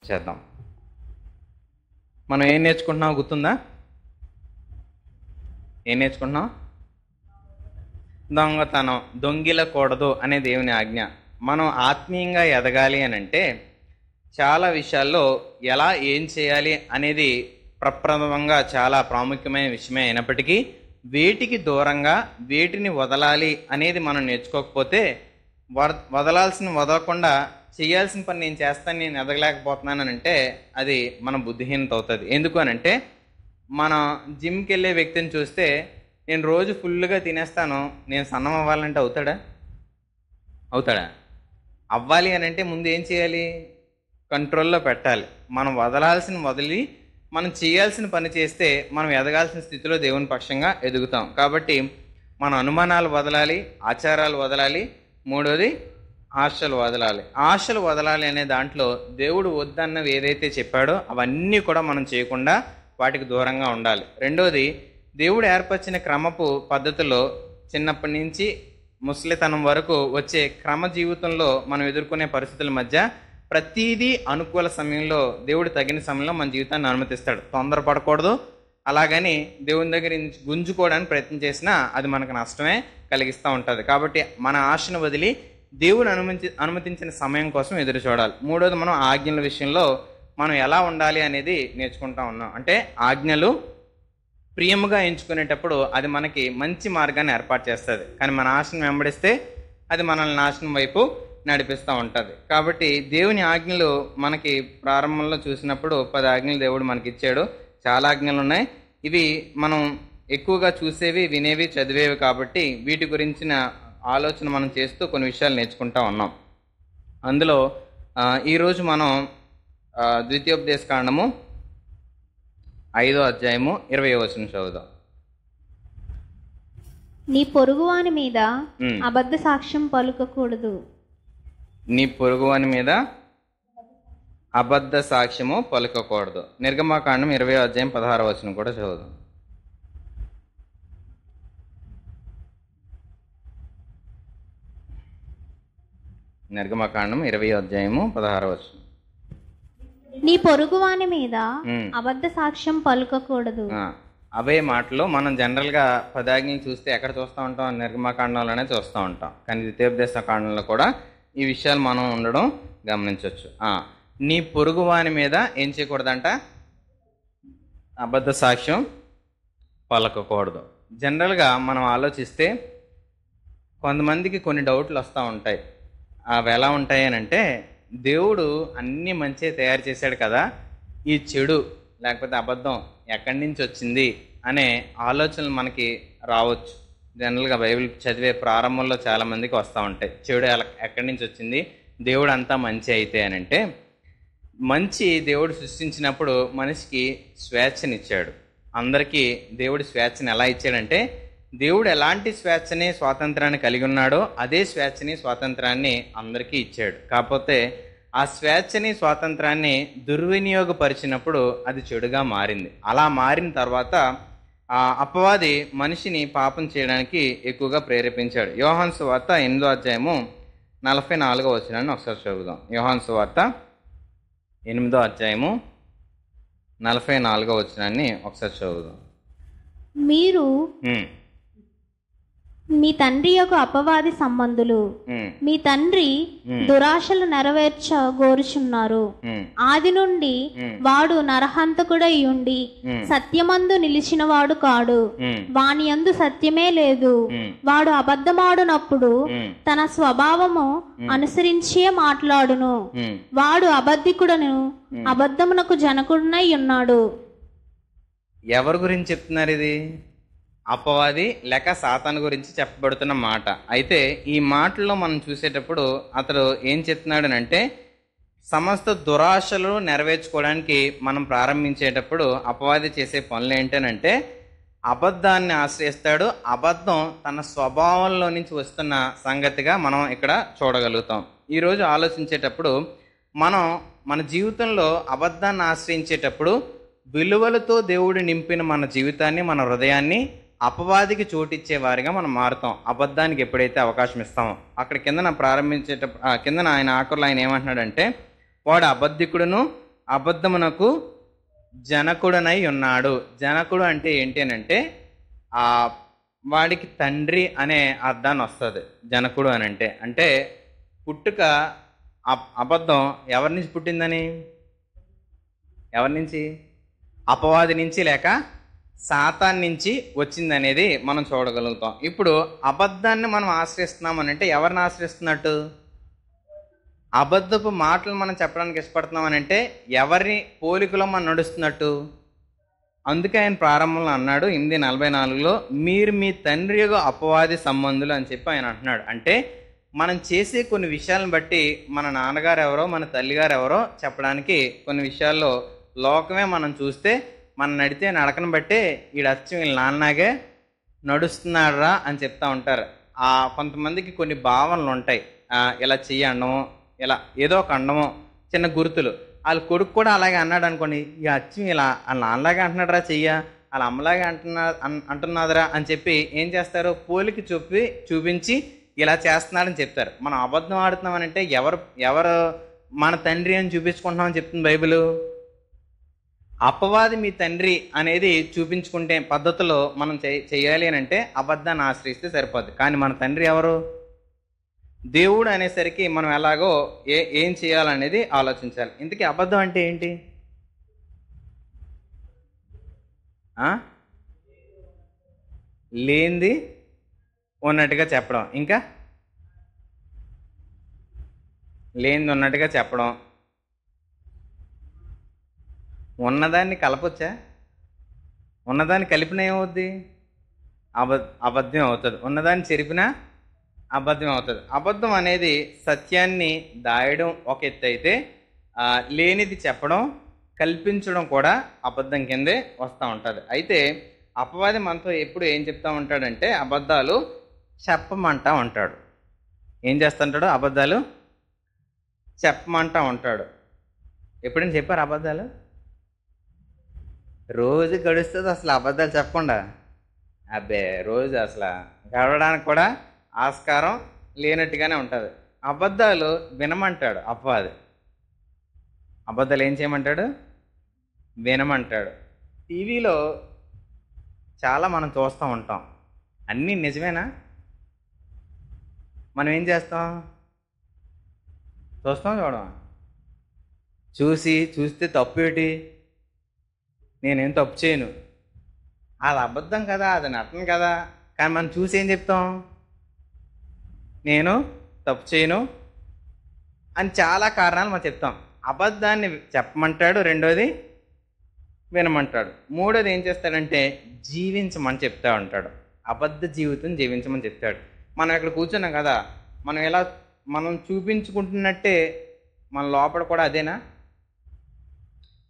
చేద్దాం. మనం ఏం నేర్చుకుంటున్నాం గుర్తుందా? ఏం నేర్చుకుంటున్నాం? దొంగతనం, దొంగిలకూడదు అనే దేవుని ఆజ్ఞ. మనం ఆత్మీయంగా ఎదగాలి అని అంటే చాలా విషయాల్లో ఎలా ఏం చేయాలి అనేది ప్రప్రథమంగా చాలా ప్రాముఖ్యమైన విషయమే అయినప్పటికీ వేటికి దూరంగా వేటిని వదలాలి అనేది మనం నేర్చుకోకపోతే వదలాల్సిన వదలకుండా చేయాల్సిన పని నేను చేస్తాను, నేను ఎదగలేకపోతున్నాను అని అంటే అది మన బుద్ధిహీనత అవుతుంది. ఎందుకు అని అంటే మన జిమ్కి వెళ్ళే వ్యక్తిని చూస్తే నేను రోజు ఫుల్గా తినేస్తాను, నేను సన్నం అవ్వాలంటే అవుతాడా? అవ్వాలి అని అంటే ముందు ఏం చేయాలి? కంట్రోల్లో పెట్టాలి. మనం వదలాల్సిన వదిలి మనం చేయాల్సిన పని చేస్తే మనం ఎదగాల్సిన స్థితిలో దేవుని పక్షంగా ఎదుగుతాం. కాబట్టి మన అనుమానాలు వదలాలి, ఆచారాలు వదలాలి, మూడోది ఆశలు వదలాలి. ఆశలు వదలాలి అనే దాంట్లో దేవుడు వద్దన్నవి ఏదైతే చెప్పాడో అవన్నీ కూడా మనం చేయకుండా వాటికి దూరంగా ఉండాలి. రెండోది, దేవుడు ఏర్పరిచిన క్రమపు పద్ధతిలో చిన్నప్పటి నుంచి ముసలితనం వరకు వచ్చే క్రమ జీవితంలో మనం ఎదుర్కొనే పరిస్థితుల మధ్య ప్రతిదీ అనుకూల సమయంలో దేవుడు తగిన సమయంలో మన జీవితాన్ని అనుమతిస్తాడు. తొందరపడకూడదు. అలాగని దేవుని దగ్గర నుంచి గుంజుకోవడానికి ప్రయత్నం చేసినా అది మనకు నష్టమే కలిగిస్తూ ఉంటుంది. కాబట్టి మన ఆశను వదిలి దేవుడు అనుమతించిన సమయం కోసం ఎదురు చూడాలి. మూడోది, మనం ఆజ్ఞల విషయంలో మనం ఎలా ఉండాలి అనేది నేర్చుకుంటా ఉన్నాం. అంటే ఆజ్ఞలు ప్రియముగా ఎంచుకునేటప్పుడు అది మనకి మంచి మార్గాన్ని ఏర్పాటు చేస్తుంది. కానీ మన ఆశను వెంబడిస్తే అది మనల్ని నాశనం వైపు నడిపిస్తూ ఉంటుంది. కాబట్టి దేవుని ఆజ్ఞలు మనకి ప్రారంభంలో చూసినప్పుడు 10 ఆజ్ఞలు దేవుడు మనకి ఇచ్చాడు. చాలా ఆజ్ఞలు ఉన్నాయి. ఇవి మనం ఎక్కువగా చూసేవి, వినేవి, చదివేవి కాబట్టి వీటి గురించిన ఆలోచన మనం చేస్తూ కొన్ని విషయాలు నేర్చుకుంటా ఉన్నాం. అందులో ఈరోజు మనం ద్వితీయోపదేశ కాండము 5వ అధ్యాయము 20వ వచనం చదువుదాం. నీ పొరుగువాని మీద అబద్ధ సాక్ష్యం పలుకకూడదు. నీ పొరుగువాని మీద అబద్ధ సాక్ష్యము పలుకకూడదు. నిర్గమకాండం 20వ అధ్యాయం 16వ వచనం కూడా చదువుదాం. నిర్గమకాండం 20వ అధ్యాయము 16వ వచనం. నీ పొరుగువాని మీద అబద్ధ సాక్ష్యం పలుకకూడదు. అవే మాటలు మనం జనరల్గా 10 ఆజ్ఞలు చూస్తే ఎక్కడ చూస్తూ ఉంటాం? నిర్గమకాండంలోనే చూస్తూ ఉంటాం. కానీ ద్వితీయోపదేశ కాండంలో కూడా ఈ విషయాలు మనం ఉండడం గమనించవచ్చు. నీ పొరుగువాని మీద ఏం చేయకూడదంట? అబద్ధ సాక్ష్యం పలకకూడదు. జనరల్గా మనం ఆలోచిస్తే కొంతమందికి కొన్ని డౌట్లు వస్తూ ఉంటాయి. అవి ఎలా ఉంటాయి అని అంటే, దేవుడు అన్నీ మంచిగా తయారు చేశాడు కదా, ఈ చెడు లేకపోతే అబద్ధం ఎక్కడి నుంచి వచ్చింది అనే ఆలోచనలు మనకి రావచ్చు. జనరల్గా బైబిల్ చదివే ప్రారంభంలో చాలామందికి వస్తూ ఉంటాయి. చెడు ఎక్కడి నుంచి వచ్చింది, దేవుడు అంతా మంచి అయితే అని అంటే, మంచి దేవుడు సృష్టించినప్పుడు మనిషికి స్వేచ్ఛనిచ్చాడు. అందరికీ దేవుడు స్వేచ్ఛని ఎలా ఇచ్చాడంటే, దేవుడు ఎలాంటి స్వేచ్ఛని స్వాతంత్రాన్ని కలిగి ఉన్నాడో అదే స్వేచ్ఛని స్వాతంత్రాన్ని అందరికీ ఇచ్చాడు. కాకపోతే ఆ స్వేచ్ఛని స్వాతంత్రాన్ని దుర్వినియోగపరిచినప్పుడు అది చెడుగా మారింది. అలా మారిన తర్వాత అపవాది మనిషిని పాపం చేయడానికి ఎక్కువగా ప్రేరేపించాడు. యోహాను సువార్త 8వ అధ్యాయము 44వ వచనాన్ని ఒకసారి చదువుదాం. యోహాను సువార్త 8వ అధ్యాయము 44వ వచనాన్ని ఒకసారి చదువుదాం. మీరు మీ తండ్రి యొక్క అపవాది సంబంధులు, మీ తండ్రి దురాశలు నెరవేర్చగోరుచున్నారు. ఆది నుండి వాడు నరహంతకుడై ఉండి సత్యమందు నిలిచినవాడు కాడు, వాని యందు సత్యమే లేదు. వాడు అబద్ధమాడునప్పుడు తన స్వభావము అనుసరించే మాట్లాడును. వాడు అబద్ధికుడను, అబద్ధమునకు జనకుడునై ఉన్నాడు. ఎవరి గురించి చెప్తున్నారు ఇది? అపవాది లేక సాతాను గురించి చెప్పబడుతున్న మాట. అయితే ఈ మాటల్లో మనం చూసేటప్పుడు అతడు ఏం చెప్తున్నాడు అంటే, సమస్త దురాశలు నెరవేర్చుకోవడానికి మనం ప్రారంభించేటప్పుడు అపవాది చేసే పనులు ఏంటనంటే అబద్ధాన్ని ఆశ్రయిస్తాడు. అబద్ధం తన స్వభావంలో నుంచి వస్తున్న సంగతిగా మనం ఇక్కడ చూడగలుగుతాం. ఈరోజు ఆలోచించేటప్పుడు మనం మన జీవితంలో అబద్ధాన్ని ఆశ్రయించేటప్పుడు విలువలతో దేవుడు నింపిన మన జీవితాన్ని, మన హృదయాన్ని అపవాదికి చోటిచ్చే వారిగా మనం మారుతాం. అబద్ధానికి ఎప్పుడైతే అవకాశం ఇస్తామో అక్కడ కిందన ప్రారంభించేటప్పుడు కిందన ఆయన ఆఖరులో ఆయన ఏమంటున్నాడంటే, వాడు అబద్ధికుడును అబద్ధమునకు జనకుడనై ఉన్నాడు. జనకుడు అంటే ఏంటి అని అంటే ఆ వాడికి తండ్రి అనే అర్థాన్ని వస్తుంది జనకుడు అని అంటే. అంటే పుట్టుక అబద్ధం ఎవరి నుంచి పుట్టిందని, ఎవరి నుంచి? అపవాది నుంచి లేక సాతాన్ నుంచి వచ్చిందనేది మనం చూడగలుగుతాం. ఇప్పుడు అబద్ధాన్ని మనం ఆశ్రయిస్తున్నాం అని అంటే ఎవరిని ఆశ్రయిస్తున్నట్టు? అబద్ధపు మాటలు మనం చెప్పడానికి ఇష్టపడుతున్నాం అని అంటే ఎవరిని పోలికలో మనం నడుస్తున్నట్టు? అందుకే ఆయన ప్రారంభంలో అన్నాడు 8:44లో, మీరు మీ తండ్రి యొక్క అపవాది సంబంధులు అని చెప్పి ఆయన అంటున్నాడు. అంటే మనం చేసే కొన్ని విషయాలను బట్టి మన నాన్నగారు ఎవరో మన తల్లిగారు ఎవరో చెప్పడానికి కొన్ని విషయాల్లో లోకమే మనం చూస్తే మనం నడితే నడకను బట్టే ఈడచ్చం వీళ్ళ నాన్నగే నడుస్తున్నాడురా అని చెప్తా ఉంటారు. కొంతమందికి కొన్ని భావనలు ఉంటాయి, ఇలా చెయ్యి అండమో, ఇలా ఏదో ఒక అండమో, చిన్న గుర్తులు. వాళ్ళ కొడుకు కూడా అలాగే అన్నాడు అనుకోండి, ఇక అచ్చం ఇలా వాళ్ళ నాన్నలాగే అంటున్నాడురా చెయ్య, వాళ్ళ అమ్మలాగే అంటున్నాదురా అని చెప్పి ఏం చేస్తారు? పోలికి చూపించి ఇలా చేస్తున్నాడని చెప్తారు. మనం అబద్ధం ఆడుతున్నామనంటే ఎవరు మన తండ్రి అని చూపించుకుంటున్నామని చెప్తుంది బైబిల్. అపవాది మీ తండ్రి అనేది చూపించుకుంటే పద్ధతిలో మనం చేయాలి అని అంటే అబద్ధాన్ని ఆశ్రయిస్తే సరిపోద్ది. కానీ మన తండ్రి ఎవరు? దేవుడు అనేసరికి మనం ఎలాగో ఏం చేయాలనేది ఆలోచించాలి. ఇంతకీ అబద్ధం అంటే ఏంటి? లేనిది ఉన్నట్టుగా చెప్పడం, ఇంకా లేనిది ఉన్నట్టుగా చెప్పడం. ఉన్నదాన్ని కలపొచ్చా? ఉన్నదాన్ని కలిపినా ఏమవుద్ది? అబద్ధం అవుతుంది. ఉన్నదాన్ని చెరిపినా అబద్ధం అవుతుంది. అబద్ధం అనేది సత్యాన్ని దాయడం ఒక ఎత్తు అయితే, లేనిది చెప్పడం, కల్పించడం కూడా అబద్ధం కిందే వస్తూ ఉంటుంది. అయితే అపవాది మనతో ఎప్పుడు ఏం చెప్తా ఉంటాడంటే అబద్ధాలు చెప్పమంటా ఉంటాడు. ఏం చేస్తుంటాడు? అబద్ధాలు చెప్పమంటా ఉంటాడు. ఎప్పుడైనా చెప్పారు అబద్ధాలు? రోజు గడుస్తుంది అసలు అబద్ధాలు చెప్పకుండా. అబ్బే, రోజు అసలు గడవడానికి కూడా ఆస్కారం లేనట్టుగానే ఉంటుంది. అబద్ధాలు వినమంటాడు అపవాది. అబద్ధాలు ఏం చేయమంటాడు? వినమంటాడు. టీవీలో చాలా మనం చూస్తూ ఉంటాం. అన్నీ నిజమేనా? మనం ఏం చేస్తాం? చూడమా? చూస్తే తప్పు ఏంటి? నేనేం తప్పు చేయను, అది అబద్ధం కదా, అది నటన కదా. కానీ మనం చూసి ఏం చెప్తాం? నేను తప్పు చేయను అని చాలా కారణాలు మనం చెప్తాం. అబద్ధాన్ని చెప్పమంటాడు, రెండోది వినమంటాడు, మూడోది ఏం చేస్తాడంటే జీవించమని చెప్తా ఉంటాడు. అబద్ధ జీవితం జీవించమని చెప్తాడు. మనం ఇక్కడ కూర్చున్నాం కదా, మనం చూపించుకుంటున్నట్టే మన లోపల కూడా అదేనా?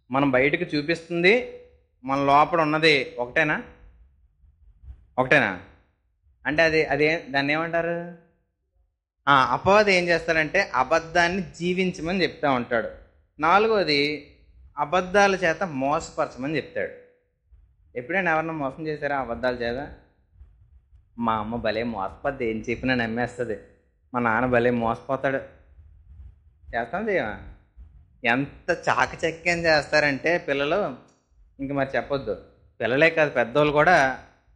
మనం బయటకు చూపిస్తుంది మన లోపల ఉన్నది ఒకటేనా? అంటే అదే దాన్ని ఏమంటారు? అపవాది ఏం చేస్తాడంటే అబద్ధాన్ని జీవించమని చెప్తా ఉంటాడు. నాలుగోది అబద్ధాల చేత మోసపరచమని చెప్తాడు. ఎప్పుడైనా ఎవరన్నా మోసం చేశారా అబద్ధాల చేత? మా అమ్మ భలే మోసపోద్ది, ఏం చెప్పినా నమ్మేస్తుంది. మా నాన్న భలే మోసపోతాడు. చేస్తాం చేయమా? ఎంత చాకచక్యం చేస్తారంటే పిల్లలు, ఇంక మరి చెప్పొద్దు. పిల్లలే కాదు, పెద్దోళ్ళు కూడా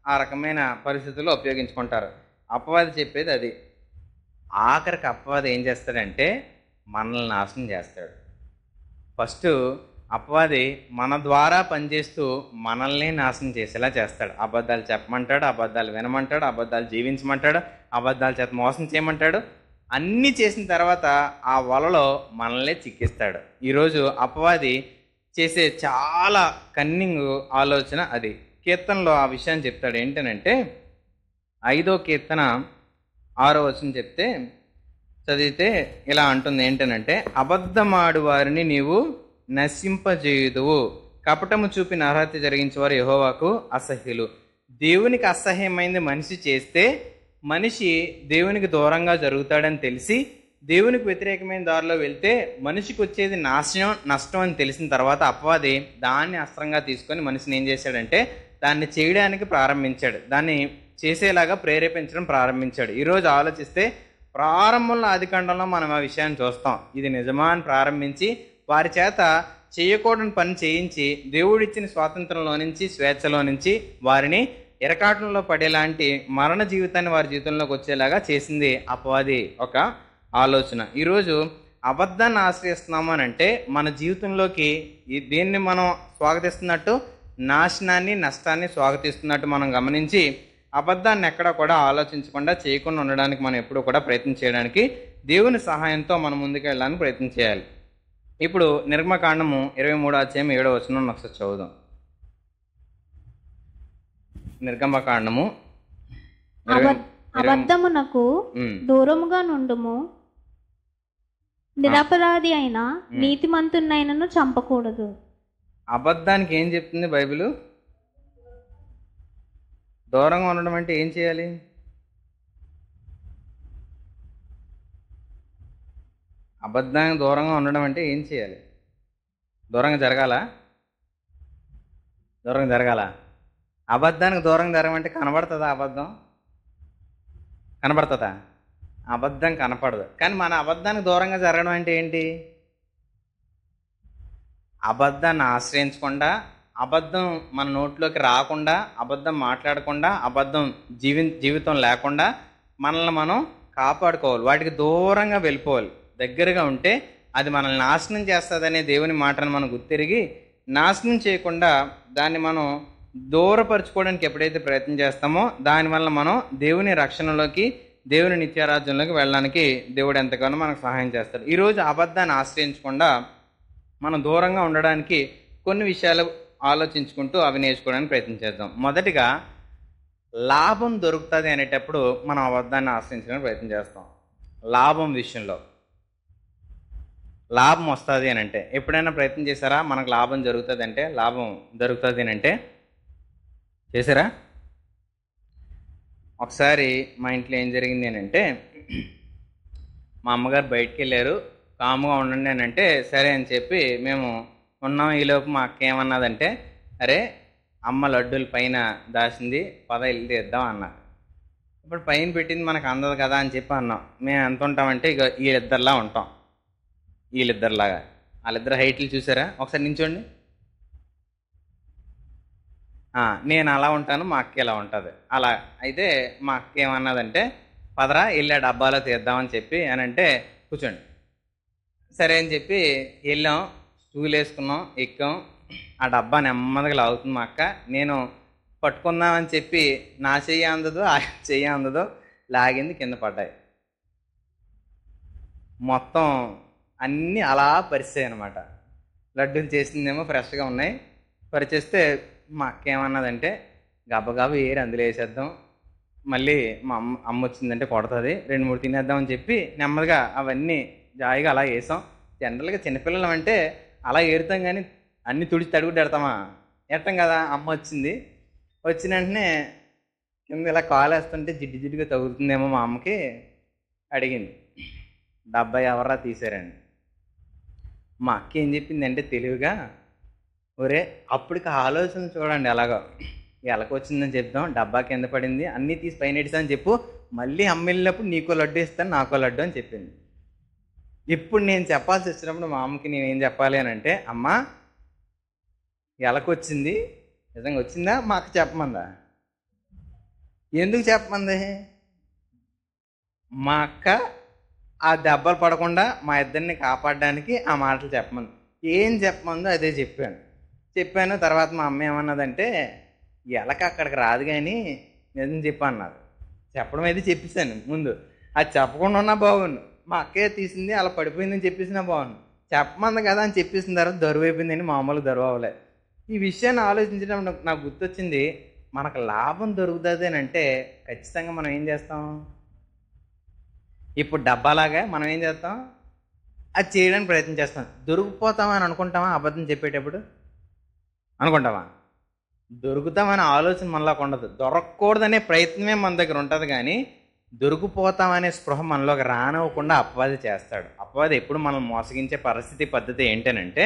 ఆ రకమైన పరిస్థితుల్లో ఉపయోగించుకుంటారు. అపవాది చెప్పేది అది. ఆఖరికి అపవాది ఏం చేస్తాడంటే మనల్ని నాశనం చేస్తాడు. ఫస్ట్ అపవాది మన ద్వారా పనిచేస్తూ మనల్ని నాశనం చేసేలా చేస్తాడు. అబద్ధాలు చెప్పమంటాడు, అబద్ధాలు వినమంటాడు, అబద్ధాలు జీవించమంటాడు, అబద్ధాల చేత మోసం చేయమంటాడు. అన్నీ చేసిన తర్వాత ఆ వలలో మనల్ని చిక్కిస్తాడు. ఈరోజు అపవాది చేసే చాలా కన్నింగ్ ఆలోచన అది. కీర్తనలో ఆ విషయాన్ని చెప్తాడు. ఏంటనంటే 5వ కీర్తన 6వ వచనం చదివితే ఇలా అంటుంది. ఏంటనంటే అబద్ధమాడు వారిని నీవు నశింపజేయుదువు, కపటము చూపిన అర్హత జరిగించేవారు యెహోవాకు అసహ్యులు. దేవునికి అసహ్యమైంది మనిషి చేస్తే మనిషి దేవునికి దూరంగా జరుగుతాడని తెలిసి దేవునికి వ్యతిరేకమైన దారిలో వెళ్తే మనిషికి వచ్చేది నష్టం అని తెలిసిన తర్వాత అపవాది దాన్ని అస్త్రంగా తీసుకొని మనిషిని ఏం చేశాడంటే దాన్ని చేయడానికి ప్రారంభించాడు. దాన్ని చేసేలాగా ప్రేరేపించడం ప్రారంభించాడు. ఈరోజు ఆలోచిస్తే ప్రారంభంలో ఆదికాండంలో మనం ఆ విషయాన్ని చూస్తాం. ఇది నిజమా అని ప్రారంభించి వారి చేత చేయకూడని పని చేయించి దేవుడిచ్చిన స్వాతంత్రంలో నుంచి, స్వేచ్ఛలో నుంచి వారిని ఇరకాటంలో పడేలాంటి మరణ జీవితాన్ని వారి జీవితంలోకి వచ్చేలాగా చేసింది అపవాది ఒక ఆలోచన. ఈరోజు అబద్ధాన్ని ఆశ్రయిస్తున్నాము అని అంటే మన జీవితంలోకి దేన్ని మనం స్వాగతిస్తున్నట్టు? నాశనాన్ని, నష్టాన్ని స్వాగతిస్తున్నట్టు మనం గమనించి అబద్ధాన్ని ఎక్కడా కూడా ఆలోచించకుండా, చేయకుండా ఉండడానికి మనం ఎప్పుడూ కూడా ప్రయత్నం చేయడానికి దేవుని సహాయంతో మనం ముందుకు వెళ్ళడానికి ప్రయత్నం చేయాలి. ఇప్పుడు నిర్గమకాండము 23:7 ఒకసారి చదువుదాం. నిర్గమకాండము అబద్ధమునకు దూరముగా నుండుము, నిరపరాధి అయిన నీతిమంతునైనను చంపకూడదు. అబద్ధానికి ఏం చెప్తుంది బైబిల్? దూరంగా ఉండడం అంటే ఏం చేయాలి? అబద్ధానికి దూరంగా ఉండడం అంటే ఏం చేయాలి? దూరంగా జరగాల? దూరంగా జరగాల? అబద్ధానికి దూరంగా జరగమంటే కనబడుతుందా? అబద్ధం కనబడుతుందా? అబద్ధం కనపడదు. కానీ మన అబద్ధానికి దూరంగా జరగడం అంటే ఏంటి? అబద్ధాన్ని ఆశ్రయించకుండా, అబద్ధం మన నోట్లోకి రాకుండా, అబద్ధం మాట్లాడకుండా, అబద్ధం జీవితం లేకుండా మనల్ని మనం కాపాడుకోవాలి. వాటికి దూరంగా వెళ్ళిపోవాలి. దగ్గరగా ఉంటే అది మనల్ని నాశనం చేస్తుందనే దేవుని మాటను మనం గుర్తిరిగి నాశనం చేయకుండా దాన్ని మనం దూరపరచుకోవడానికి ఎప్పుడైతే ప్రయత్నం చేస్తామో దానివల్ల మనం దేవుని రక్షణలోకి, దేవుని నిత్యారాజ్యంలోకి వెళ్ళడానికి దేవుడు ఎంతగానో మనకు సహాయం చేస్తాడు. ఈరోజు అబద్ధాన్ని ఆశ్రయించకుండా మనం దూరంగా ఉండడానికి కొన్ని విషయాలు ఆలోచించుకుంటూ అవి నేర్చుకోవడానికి ప్రయత్నం చేద్దాం. మొదటిగా, లాభం దొరుకుతుంది అనేటప్పుడు మనం అబద్ధాన్ని ఆశ్రయించడానికి ప్రయత్నం చేస్తాం. లాభం విషయంలో లాభం వస్తుంది అని అంటే ఎప్పుడైనా ప్రయత్నం చేశారా? మనకు లాభం జరుగుతుంది అంటే, లాభం దొరుకుతుంది అని అంటే చేశారా? ఒకసారి మా ఇంట్లో ఏం జరిగింది అని అంటే, మా అమ్మగారు బయటికి వెళ్ళారు, కాముగా ఉండండి అని అంటే సరే అని చెప్పి మేము ఉన్నాం. ఈలోపు మా అక్క ఏమన్నదంటే, అరే అమ్మ లడ్డూలు పైన దాచింది, పద ఇల్లు తీద్దాం అన్నా. ఇప్పుడు పైన పెట్టింది మనకు అందదు కదా అని చెప్పి అన్నాం. మేము ఎంత ఉంటామంటే ఇక వీళ్ళిద్దరిలా ఉంటాం. వీళ్ళిద్దరిలాగా. వాళ్ళిద్దరు హైట్లు చూసారా? ఒకసారి నించోండి. నేను అలా ఉంటాను, మా అక్క ఇలా ఉంటుంది. అలా అయితే మా అక్క ఏమన్నదంటే, పదరా వెళ్ళా డబ్బాలో తీద్దామని చెప్పి అని అంటే, కూర్చోండి సరే అని చెప్పి వెళ్ళాం. స్టూల్ వేసుకున్నాం, ఎక్కాం. ఆ డబ్బా నెమ్మదిగా లాగుతుంది మా అక్క. నేను పట్టుకుందామని చెప్పి నా చెయ్యి అందదో, ఆ చెయ్యి అందదో, లాగింది, కింద పడ్డాయి. మొత్తం అన్నీ అలా పరిచాయి అనమాట. లడ్డూలు చేసిందేమో ఫ్రెష్గా ఉన్నాయి. పరిచేస్తే మా అక్క ఏమన్నదంటే, గబగబా ఏరి అందులో వేసేద్దాం, మళ్ళీ మా అమ్మ వచ్చిందంటే కొడుతుంది, 2-3 తినేద్దామని చెప్పి నెమ్మదిగా అవన్నీ జాయిగా అలా వేసాం. జనరల్గా చిన్నపిల్లలం అంటే అలా ఏరుతాం, కానీ అన్నీ తుడిచి తడుగుడు ఎడతామా? ఎట్టం కదా. అమ్మ వచ్చింది, వచ్చిన వెంటనే కింద ఇలా కాలు వేస్తుంటే జిడ్డుగా తగులుతుందేమో మా అమ్మకి. అడిగింది, డబ్బా ఎవర్రా తీసారండి. మా అక్క ఏం చెప్పింది అంటే తెలివిగా, ఒరే అప్పటికి ఆలోచన చూడండి ఎలాగో, ఎలాగొచ్చిందని చెప్దాం, డబ్బా కింద పడింది, అన్నీ తీసి పైన ఎడిసాని చెప్పు, మళ్ళీ అమ్మ వెళ్ళినప్పుడు నీకో లడ్డు ఇస్తాను, నాకో లడ్డు అని చెప్పింది. ఇప్పుడు నేను చెప్పాల్సి వచ్చినప్పుడు మా అమ్మకి నేనేం చెప్పాలి అని అంటే, అమ్మ ఎలాగొచ్చింది, నిజంగా వచ్చిందా, మా అక్క చెప్పమందా? ఎందుకు చెప్పమంది? మా అక్క ఆ దెబ్బలు పడకుండా మా ఇద్దరిని కాపాడడానికి ఆ మాటలు చెప్పమంది. ఏం చెప్పమందో అదే చెప్పాను. తర్వాత మా అమ్మ ఏమన్నదంటే, ఎలక అక్కడికి రాదు కానీ నిజం చెప్పు అన్నది. చెప్పడం అయితే చెప్పేశాను ముందు, అది చెప్పకుండా ఉన్నా బాగుండు. మా అక్కే తీసింది అలా పడిపోయిందని చెప్పేసినా బాగుండు. చెప్పమంది కదా అని చెప్పేసిన తర్వాత దరువు అయిపోయిందని మామూలు దరువు అవ్వలే. ఈ విషయాన్ని ఆలోచించడం నాకు గుర్తొచ్చింది. మనకు లాభం దొరుకుతుంది అని అంటే ఖచ్చితంగా మనం ఏం చేస్తాం? ఇప్పుడు డబ్బాలాగా మనం ఏం చేస్తాం? అది చేయడానికి ప్రయత్నం చేస్తాం. దొరికిపోతామా అని అనుకుంటామా? అబద్ధం చెప్పేటప్పుడు అనుకుంటామా? దొరుకుతామనే ఆలోచన మనలోకి ఉండదు. దొరకకూడదనే ప్రయత్నమే మన దగ్గర ఉంటుంది, కానీ దొరికిపోతామనే స్పృహ మనలోకి రానివ్వకుండా అపవాది చేస్తాడు. అపవాది ఎప్పుడు మనం మోసగించే పరిస్థితి, పద్ధతి ఏంటనంటే,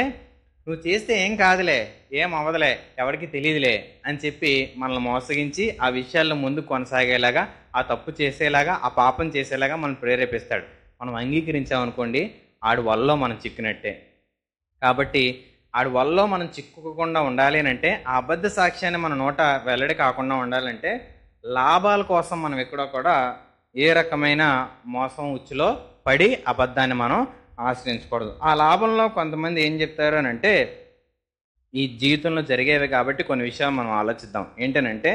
నువ్వు చేస్తే ఏం కాదులే, ఏం అవ్వదులే, ఎవరికి తెలియదులే అని చెప్పి మనల్ని మోసగించి ఆ విషయాల్లో ముందు కొనసాగేలాగా, ఆ తప్పు చేసేలాగా, ఆ పాపం చేసేలాగా మనం ప్రేరేపిస్తాడు. మనం అంగీకరించామనుకోండి, ఆడి వల్ల మనం చిక్కినట్టే. కాబట్టి ఆడి వల్ల మనం చిక్కుకోకుండా ఉండాలి అని అంటే, ఆ అబద్ధ సాక్ష్యాన్ని మన నోట వెల్లడి కాకుండా ఉండాలంటే, లాభాల కోసం మనం ఎక్కడో కూడా ఏ రకమైన మోసం ఉచ్చులో పడి అబద్ధాన్ని మనం ఆశ్రయించకూడదు. ఆ లాభంలో కొంతమంది ఏం చెప్తారు అని అంటే, ఈ జీవితంలో జరిగేవి కాబట్టి కొన్ని విషయాలు మనం ఆలోచిద్దాం. ఏంటనంటే,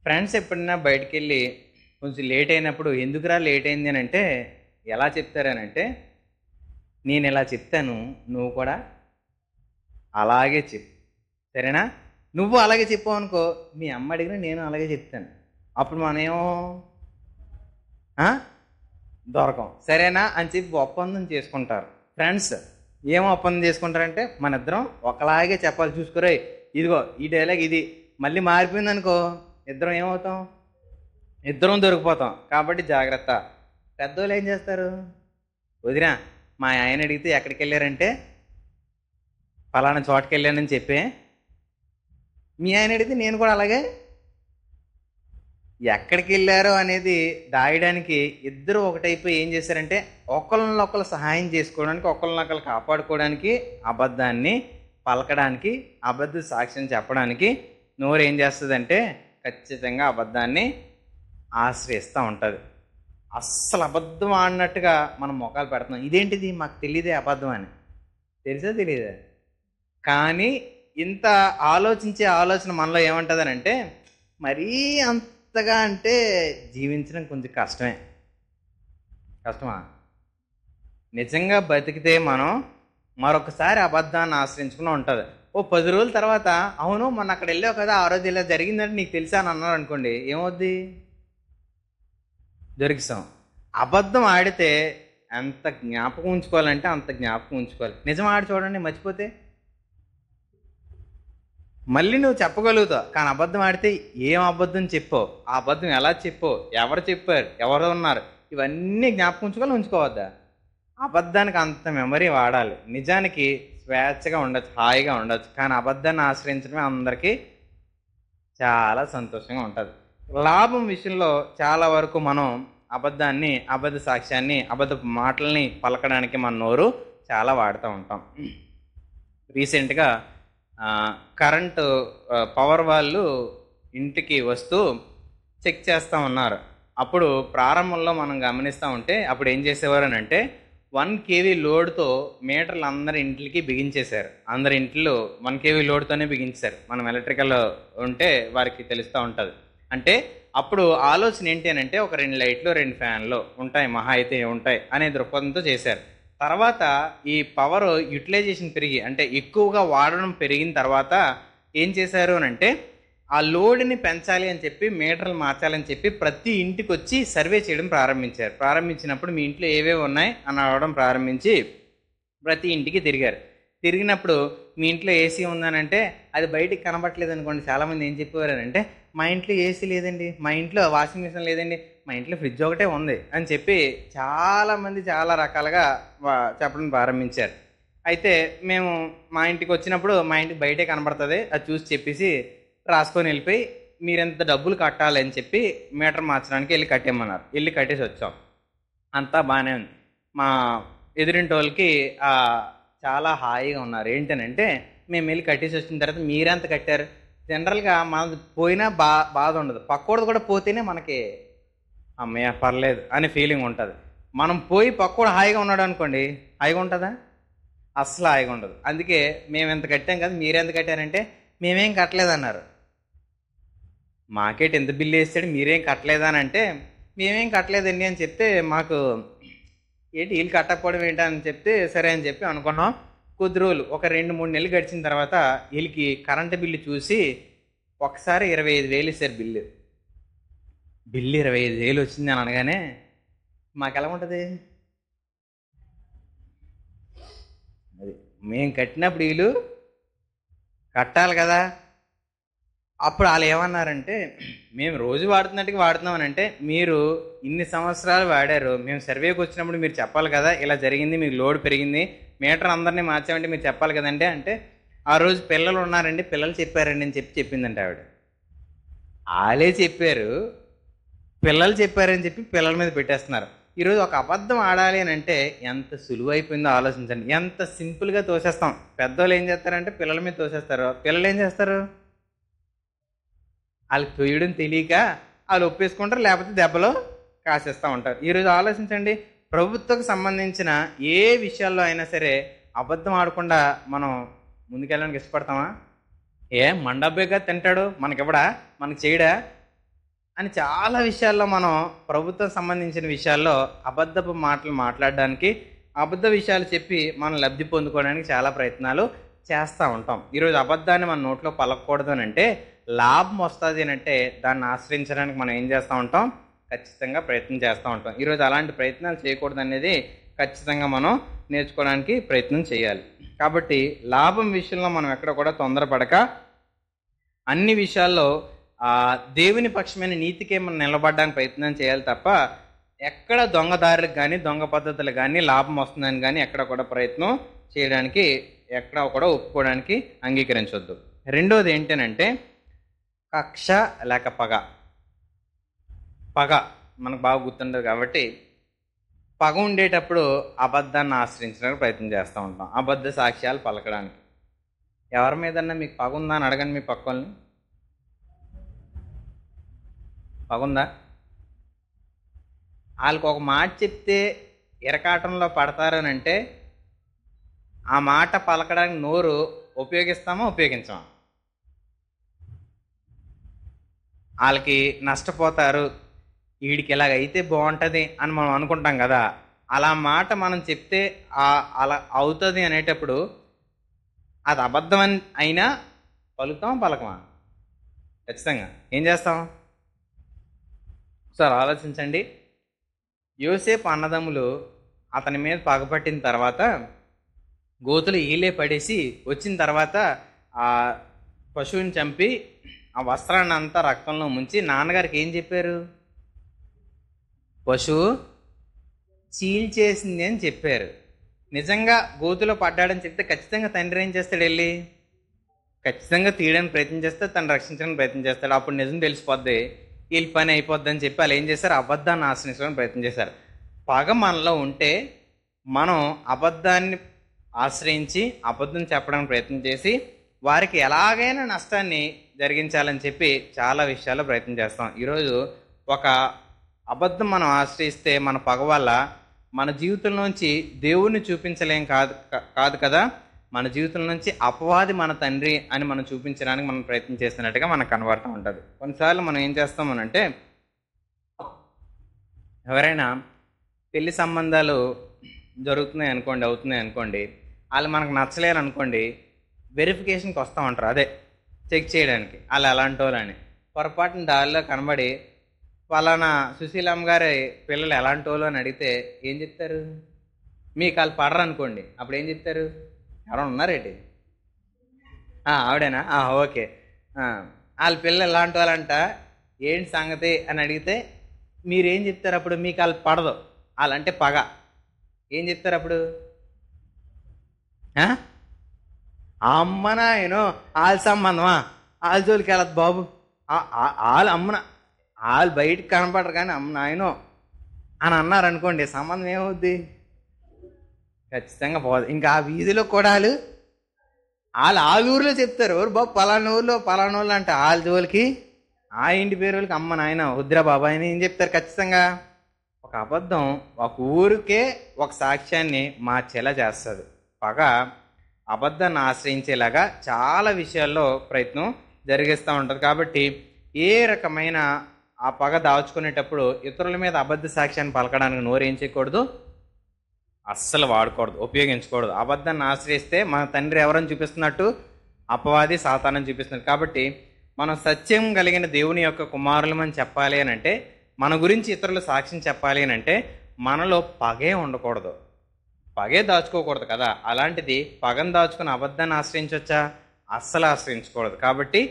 ఫ్రెండ్స్ ఎప్పుడైనా బయటికి వెళ్ళి కొంచెం లేట్ అయినప్పుడు, ఎందుకురా లేట్ అయింది అని అంటే ఎలా చెప్తారనంటే, నేను ఇలా చెప్తాను, నువ్వు కూడా అలాగే చెప్పు, సరేనా? నువ్వు అలాగే చెప్పావు అనుకో, మీ అమ్మ అడిగినా నేను అలాగే చెప్తాను. అప్పుడు మనమేమో దొరకం, సరేనా అని చెప్పి ఒప్పందం చేసుకుంటారు. ఫ్రెండ్స్ ఏమో ఒప్పందం చేసుకుంటారంటే, మన ఇద్దరం ఒకలాగే చెప్పాలి. చూసుకోరే, ఇదిగో ఈ డైలాగ్ ఇది, మళ్ళీ మారిపోయింది అనుకో ఇద్దరం ఏమవుతాం, ఇద్దరం దొరికిపోతాం. కాబట్టి జాగ్రత్త. పెద్దోళ్ళు ఏం చేస్తారు, వదినా మా ఆయన అడిగితే ఎక్కడికి వెళ్ళారంటే ఫలానా చోటుకి వెళ్ళానని చెప్పే, మీ ఆయన అడిగితే నేను కూడా అలాగే. ఎక్కడికి వెళ్ళారో అనేది దాయడానికి ఇద్దరు ఒకటైపోయి ఏం చేశారంటే, ఒకళ్ళనొకళ్ళు సహాయం చేసుకోవడానికి, ఒకళ్ళనొకళ్ళు కాపాడుకోవడానికి, అబద్ధాన్ని పలకడానికి, అబద్ధ సాక్ష్యం చెప్పడానికి నోరు ఏం చేస్తుందంటే ఖచ్చితంగా అబద్ధాన్ని ఆశ్రయిస్తూ ఉంటుంది. అస్సలు అబద్ధం ఆడినట్టుగా మనం మొఖాలు పెడుతున్నాం. ఇదేంటిది, మాకు తెలియదే అబద్ధం అని. తెలుసా తెలియదా? కానీ ఇంత ఆలోచించే ఆలోచన మనలో ఏమంటుందని అంటే, మరీ అంతగా అంటే జీవించడం కొంచెం కష్టమా? నిజంగా బతికితే మనం మరొకసారి అబద్ధాన్ని ఆశ్రయించుకుని ఉంటుంది. ఓ 10 రోజుల తర్వాత, అవును మొన్న అక్కడ వెళ్ళావు కదా, ఆ రోజు ఇలా జరిగిందంటే నీకు తెలుసా అని అన్నారు అనుకోండి, ఏమవుద్ది, దొరికిస్తాం. అబద్ధం ఆడితే ఎంత జ్ఞాపకం ఉంచుకోవాలంటే అంత జ్ఞాపకం ఉంచుకోవాలి. నిజం ఆడి చూడండి, మర్చిపోతే మళ్ళీ నువ్వు చెప్పగలుగుతావు. కానీ అబద్ధం ఆడితే ఏం అబద్ధం చెప్పో, ఆ అబద్ధం ఎలా చెప్పో, ఎవరు చెప్పారు, ఎవరు ఉన్నారు, ఇవన్నీ జ్ఞాపకం ఉంచుకోవద్దా? అబద్ధానికి అంత మెమరీ వాడాలి. నిజానికి స్వేచ్ఛగా ఉండొచ్చు, హాయిగా ఉండొచ్చు. కానీ అబద్ధాన్ని ఆశ్రయించడమే అందరికీ చాలా సంతోషంగా ఉంటుంది. లాభం విషయంలో చాలా వరకు మనం అబద్ధాన్ని, అబద్ధ సాక్ష్యాన్ని, అబద్ధ మాటల్ని పలకడానికి మన నోరు చాలా వాడుతూ ఉంటాం. రీసెంట్గా కరెంటు పవర్ వాళ్ళు ఇంటికి వస్తూ చెక్ చేస్తూ ఉన్నారు. అప్పుడు ప్రారంభంలో మనం గమనిస్తూ ఉంటే అప్పుడు ఏం చేసేవారు అని అంటే, 1 kV లోడ్తో మీటర్లు అందరి ఇంటికి బిగించేశారు. అందరి ఇంట్లో 1 kV లోడ్తోనే బిగించారు. మనం ఎలక్ట్రికల్ ఉంటే వారికి తెలుస్తూ ఉంటుంది. అంటే అప్పుడు ఆలోచన ఏంటి అని అంటే, ఒక 2 లైట్లు 2 ఫ్యాన్లు ఉంటాయి, మహా అయితే ఉంటాయి అనే దృక్పథంతో చేశారు. తర్వాత ఈ పవర్ యూటిలైజేషన్ పెరిగి, అంటే ఎక్కువగా వాడడం పెరిగిన తర్వాత ఏం చేశారు అని అంటే, ఆ లోడ్ని పెంచాలి అని చెప్పి, మీటర్లు మార్చాలని చెప్పి ప్రతి ఇంటికి వచ్చి సర్వే చేయడం ప్రారంభించారు. ప్రారంభించినప్పుడు మీ ఇంట్లో ఏవేవి ఉన్నాయి అని అడగడం ప్రారంభించి ప్రతి ఇంటికి తిరిగారు. తిరిగినప్పుడు మీ ఇంట్లో ఏసీ ఉందనంటే అది బయటికి కనబట్టలేదు అనుకోండి, చాలామంది ఏం చెప్పేవారు అంటే, మా ఇంట్లో ఏసీ లేదండి, మా ఇంట్లో వాషింగ్ మిషన్ లేదండి, మా ఇంట్లో ఫ్రిడ్జ్ ఒకటే ఉంది అని చెప్పి చాలామంది చాలా రకాలుగా చెప్పడం ప్రారంభించారు. అయితే మేము మా ఇంటికి వచ్చినప్పుడు మా ఇంటికి బయటే కనబడుతుంది, అది చూసి చెప్పేసి రాసుకొని వెళ్ళిపోయి మీరెంత డబ్బులు కట్టాలి అని చెప్పి మీటర్ మార్చడానికి వెళ్ళి కట్టేయమన్నారు. వెళ్ళి కట్టేసి వచ్చాం. అంతా బాగానే ఉంది. మా ఎదురింటి వాళ్ళకి చాలా హాయిగా ఉన్నారు. ఏంటనంటే, మేము వెళ్ళి కట్టేసి వచ్చిన తర్వాత మీరెంత కట్టారు, జనరల్గా మనం పోయినా బాధ ఉండదు, పక్కోడు కూడా పోతేనే మనకి అమ్మయ్య పర్లేదు అనే ఫీలింగ్ ఉంటుంది. మనం పోయి పక్కోడు హాయిగా ఉన్నాడు అనుకోండి, హాయిగా ఉంటుందా? అస్సలు హాయిగా ఉండదు. అందుకే మేము ఎంత కట్టాం కదా, మీరెంత కట్టారంటే మేమేం కట్టలేదన్నారు. మాకేటి ఎంత బిల్లు వేస్తాడు, మీరేం కట్టలేదా అని అంటే మేమేం కట్టలేదండి అని చెప్తే, మాకు ఏంటి వీళ్ళు కట్టకపోవడం ఏంటి అని చెప్తే సరే అని చెప్పి అనుకున్నాం. కొద్ది రోజులు ఒక 2-3 నెలలు గడిచిన తర్వాత వీళ్ళకి కరెంటు బిల్లు చూసి ఒకసారి 25,000 ఇస్తారు. బిల్లు 25,000 వచ్చింది అని అనగానే మాకు ఎలా ఉంటుంది, అది మేము కట్టినప్పుడు వీళ్ళు కట్టాలి కదా. అప్పుడు వాళ్ళు ఏమన్నారంటే, మేము రోజు వాడుతున్నట్టుగా వాడుతున్నామని అంటే, మీరు ఇన్ని సంవత్సరాలు వాడారు, మేము సర్వేకి వచ్చినప్పుడు మీరు చెప్పాలి కదా, ఇలా జరిగింది, మీకు లోడ్ పెరిగింది, మీటర్ అందరినీ మార్చామంటే మీరు చెప్పాలి కదండి అంటే, ఆ రోజు పిల్లలు ఉన్నారండి, పిల్లలు చెప్పారండి అని చెప్పిందంటే ఆవిడ. వాళ్ళే చెప్పారు, పిల్లలు చెప్పారని చెప్పి పిల్లల మీద పెట్టేస్తున్నారు. ఈరోజు ఒక అబద్ధం ఆడాలి అని అంటే ఎంత సులువైపోయిందో ఆలోచించండి. ఎంత సింపుల్గా తోసేస్తాం. పెద్దవాళ్ళు ఏం చేస్తారంటే పిల్లల మీద తోసేస్తారు. పిల్లలు ఏం చేస్తారు? వాళ్ళకి తోయడం తెలియక వాళ్ళు ఒప్పేసుకుంటారు, లేకపోతే దెబ్బలో కాసేస్తూ ఉంటారు. ఈరోజు ఆలోచించండి, ప్రభుత్వకు సంబంధించిన ఏ విషయాల్లో అయినా సరే అబద్ధం ఆడకుండా మనం ముందుకెళ్ళడానికి ఇష్టపడతామా? మండబ్బేగా తింటాడు, మనకివ్వడా, మనకి చేయడా అని చాలా విషయాల్లో మనం ప్రభుత్వం సంబంధించిన విషయాల్లో అబద్ధపు మాటలు మాట్లాడడానికి, అబద్ధ విషయాలు చెప్పి మనం లబ్ధి పొందుకోవడానికి చాలా ప్రయత్నాలు చేస్తూ ఉంటాం. ఈరోజు అబద్ధాన్ని మన నోట్లో పలకూడదు అని అంటే, లాభం వస్తుంది అని అంటే దాన్ని ఆశ్రయించడానికి మనం ఏం చేస్తూ ఉంటాం? ఖచ్చితంగా ప్రయత్నం చేస్తూ ఉంటాం. ఈరోజు అలాంటి ప్రయత్నాలు చేయకూడదు అనేది ఖచ్చితంగా మనం నేర్చుకోవడానికి ప్రయత్నం చేయాలి. కాబట్టి లాభం విషయంలో మనం ఎక్కడ కూడా తొందరపడక అన్ని విషయాల్లో దేవుని పక్షమైన నీతికే మనం నిలబడడానికి ప్రయత్నం చేయాలి తప్ప ఎక్కడ దొంగదారులకు కానీ దొంగ పద్ధతులు కానీ లాభం వస్తుందని కానీ ఎక్కడ కూడా ప్రయత్నం చేయడానికి ఎక్కడ కూడా ఒప్పుకోవడానికి అంగీకరించవద్దు. రెండోది ఏంటనంటే కక్ష లేక పగ. పగ మనకు బాగా గుర్తుండదు కాబట్టి పగ ఉండేటప్పుడు అబద్ధాన్ని ఆశ్రయించడానికి ప్రయత్నం చేస్తూ ఉంటాం, అబద్ధ సాక్ష్యాలు పలకడానికి. ఎవరి మీదన్నా మీకు పగ ఉందా అని అడగండి. మీ పక్కల్ని పగుందా? వాళ్ళకి ఒక మాట చెప్తే ఇరకాటంలో పడతారని అంటే ఆ మాట పలకడానికి నోరు ఉపయోగిస్తామా ఉపయోగించమా? వాళ్ళకి నష్టపోతారు, వీడికి ఇలాగైతే బాగుంటుంది అని మనం అనుకుంటాం కదా. అలా మాట మనం చెప్తే అలా అవుతుంది అనేటప్పుడు అది అబద్ధం అయినా పలుకుతామా పలకమా? ఖచ్చితంగా ఏం చేస్తాం? ఒకసారి ఆలోచించండి. యోసేపు అన్నదమ్ములు అతని మీద పగపట్టిన తర్వాత గోతులు ఈలే పడేసి వచ్చిన తర్వాత ఆ పశువుని చంపి ఆ వస్త్రాన్ని అంతా రక్తంలో ముంచి నాన్నగారికి ఏం చెప్పారు? పశువు చీల్చేసింది అని చెప్పారు. నిజంగా గోతులో పడ్డాడని చెప్తే ఖచ్చితంగా తండ్రి ఏం చేస్తాడు? వెళ్ళి ఖచ్చితంగా తీయడానికి ప్రయత్నం చేస్తాడు, తను రక్షించడానికి ప్రయత్నం చేస్తాడు. అప్పుడు నిజం తెలిసిపోద్ది, వీళ్ళ పని అయిపోద్దని చెప్పి వాళ్ళు ఏం చేశారు? అబద్ధాన్ని ఆశ్రయించడానికి ప్రయత్నం చేశారు. పగ మనలో ఉంటే మనం అబద్ధాన్ని ఆశ్రయించి అబద్ధం చెప్పడానికి ప్రయత్నం చేసి వారికి ఎలాగైనా నష్టాన్ని జరిగించాలని చెప్పి చాలా విషయాల్లో ప్రయత్నం చేస్తాం. ఈరోజు ఒక అబద్ధం మనం ఆశ్రయిస్తే మన పగ వల్ల మన జీవితంలోంచి దేవుణ్ణి చూపించలేం కాదు కదా, మన జీవితం నుంచి అపవాది మన తండ్రి అని మనం చూపించడానికి మనం ప్రయత్నం చేస్తున్నట్టుగా మనకు కనబడుతూ ఉంటుంది. కొన్నిసార్లు మనం ఏం చేస్తామనంటే, ఎవరైనా పెళ్లి సంబంధాలు జరుగుతున్నాయి అనుకోండి, అవుతున్నాయి అనుకోండి, వాళ్ళు మనకు నచ్చలేరు అనుకోండి, వెరిఫికేషన్కి వస్తూ ఉంటారు, అదే చెక్ చేయడానికి వాళ్ళు ఎలాంటి వాళ్ళని. పొరపాటున దారిలో కనబడి ఫలానా సుశీలమ్మ గారి పిల్లలు ఎలాంటి వాళ్ళు అని అడిగితే ఏం చెప్తారు? మీకు వాళ్ళు పడరు అనుకోండి, అప్పుడు ఏం చెప్తారు? ఎవరైనా ఉన్నారేంటి? ఆవిడేనా? ఓకే, వాళ్ళ పిల్లలు ఎలాంటి వాళ్ళంట, ఏంటి సంగతి అని అడిగితే మీరేం చెప్తారు? అప్పుడు మీకు వాళ్ళు పడదు, వాళ్ళంటే పగ. ఏం చెప్తారు అప్పుడు? అమ్మనా ఏనో వాళ్ళ సంబంధమా, వాళ్ళ జోలికి వెళ్ళదు బాబు, వాళ్ళు అమ్మన వాళ్ళు బయటకు కనపడరు కానీ అమ్మ నాయనో అని అన్నారు అనుకోండి, సంబంధం ఏమవుద్ది? ఖచ్చితంగా పోదు. ఇంకా ఆ వీధిలో కూడా వాళ్ళు ఊరిలో చెప్తారు, ఎవరు బాబు పలానా ఊర్లో పలానా ఊళ్ళో అంటే వాళ్ళ జోలికి ఆ ఇంటి పేరు వాళ్ళకి అమ్మ నాయన వద్దురా బాబాయ్ అని ఏం చెప్తారు? ఖచ్చితంగా ఒక అబద్ధం ఒక ఊరికే ఒక సాక్ష్యాన్ని మార్చేలా చేస్తుంది. పగ అబద్ధాన్ని ఆశ్రయించేలాగా చాలా విషయాల్లో ప్రయత్నం జరిగిస్తూ ఉంటుంది. కాబట్టి ఏ రకమైన ఆ పగ దాచుకునేటప్పుడు ఇతరుల మీద అబద్ధ సాక్ష్యాన్ని పలకడానికి నోరేం చేయకూడదు, అస్సలు వాడకూడదు, ఉపయోగించకూడదు. అబద్ధాన్ని ఆశ్రయిస్తే మన తండ్రి ఎవరని చూపిస్తున్నట్టు? అపవాది సాతానని చూపిస్తున్నట్టు. కాబట్టి మనం సత్యం కలిగిన దేవుని యొక్క కుమారులమని చెప్పాలి అని అంటే, మన గురించి ఇతరులు సాక్ష్యం చెప్పాలి అని అంటే మనలో పగే ఉండకూడదు, పగే దాచుకోకూడదు కదా. అలాంటిది పగను దాచుకుని అబద్ధాన్ని ఆశ్రయించవచ్చా? అస్సలు ఆశ్రయించకూడదు. కాబట్టి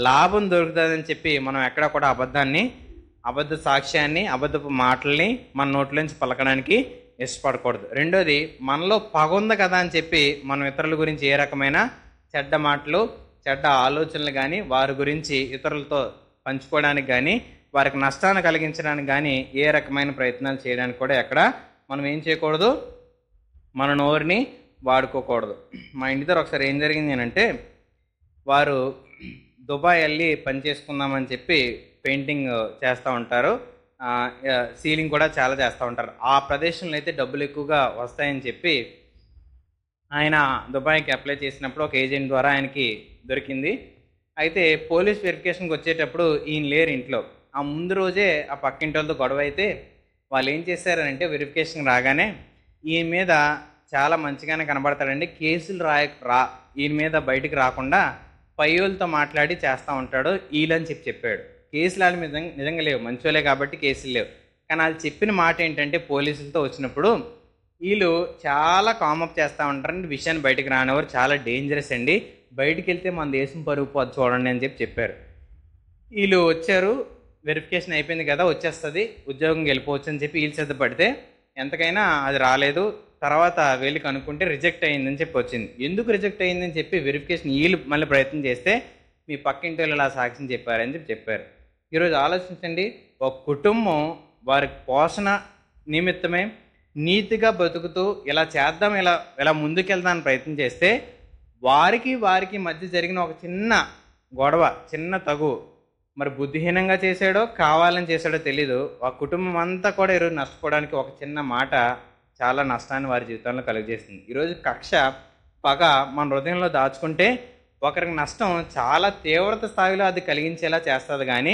లాభం దొరుకుతుందని చెప్పి మనం ఎక్కడ కూడా అబద్ధ సాక్ష్యాన్ని అబద్ధపు మాటల్ని మన నోట్లోంచి పలకడానికి ఇష్టపడకూడదు. రెండోది, మనలో పగ ఉంది కదా అని చెప్పి మనం ఇతరుల గురించి ఏ రకమైన చెడ్డ మాటలు చెడ్డ ఆలోచనలు కానీ వారి గురించి ఇతరులతో పంచుకోవడానికి కానీ వారికి నష్టాన్ని కలిగించడానికి కానీ ఏ రకమైన ప్రయత్నాలు చేయడానికి కూడా ఎక్కడ మనం ఏం చేయకూడదు, మన నోరుని వాడుకోకూడదు. మా ఇంటి దగ్గర ఒకసారి ఏం జరిగింది అంటే, వారు దుబాయ్ వెళ్ళి పని చేసుకుందామని చెప్పి పెయింటింగ్ చేస్తూ ఉంటారు, సీలింగ్ కూడా చాలా చేస్తూ ఉంటారు. ఆ ప్రదేశంలో అయితే డబ్బులు ఎక్కువగా వస్తాయని చెప్పి ఆయన దుబాయ్కి అప్లై చేసినప్పుడు ఒక ఏజెంట్ ద్వారా ఆయనకి దొరికింది. అయితే పోలీస్ వెరిఫికేషన్కి వచ్చేటప్పుడు ఈయన లేరు ఇంట్లో. ఆ ముందు రోజే ఆ పక్కింటి వాళ్ళతో గొడవ అయితే వాళ్ళు ఏం చేశారంటే, వెరిఫికేషన్ రాగానే ఈయన మీద చాలా మంచిగానే కనబడతాడండి, కేసులు ఈయన మీద బయటికి రాకుండా పయ్యోళ్ళతో మాట్లాడి చేస్తూ ఉంటాడు వీళ్ళని చెప్పాడు. కేసులు వాళ్ళ మీద నిజంగా లేవు, మంచోలే కాబట్టి కేసులు లేవు. కానీ వాళ్ళు చెప్పిన మాట ఏంటంటే, పోలీసులతో వచ్చినప్పుడు వీళ్ళు చాలా కామప్ చేస్తూ ఉంటారండి, విషయాన్ని బయటకు రానివారు, చాలా డేంజరస్ అండి, బయటికి వెళ్తే మన దేశం పరుగు పోదు చూడండి అని చెప్పారు. వీళ్ళు వచ్చారు, వెరిఫికేషన్ అయిపోయింది కదా, వచ్చేస్తుంది, ఉద్యోగం వెళ్ళిపోవచ్చు అని చెప్పి వీళ్ళు సిద్ధపడితే ఎంతకైనా అది రాలేదు. తర్వాత వీళ్ళు కనుక్కుంటే రిజెక్ట్ అయ్యిందని చెప్పి వచ్చింది. ఎందుకు రిజెక్ట్ అయ్యిందని చెప్పి వెరిఫికేషన్ వీళ్ళు మళ్ళీ ప్రయత్నం చేస్తే మీ పక్కింటి వాళ్ళు ఇలా సాక్ష్యం చెప్పారని చెప్పారు. ఈరోజు ఆలోచించండి, ఒక కుటుంబం వారి పోషణ నిమిత్తమే నీతిగా బతుకుతూ ఇలా చేద్దాం, ఇలా ముందుకెళ్దామని ప్రయత్నం చేస్తే వారికి మధ్య జరిగిన ఒక చిన్న గొడవ, చిన్న తగు, మరి బుద్ధిహీనంగా చేశాడో కావాలని చేశాడో తెలీదు, ఆ కుటుంబం అంతా కూడా ఈరోజు నష్టపోవడానికి ఒక చిన్న మాట చాలా నష్టాన్ని వారి జీవితంలో కలుగజేస్తుంది. ఈరోజు కక్ష, పగ మన హృదయంలో దాచుకుంటే ఒకరికి నష్టం చాలా తీవ్రత స్థాయిలో అది కలిగించేలా చేస్తుంది, కానీ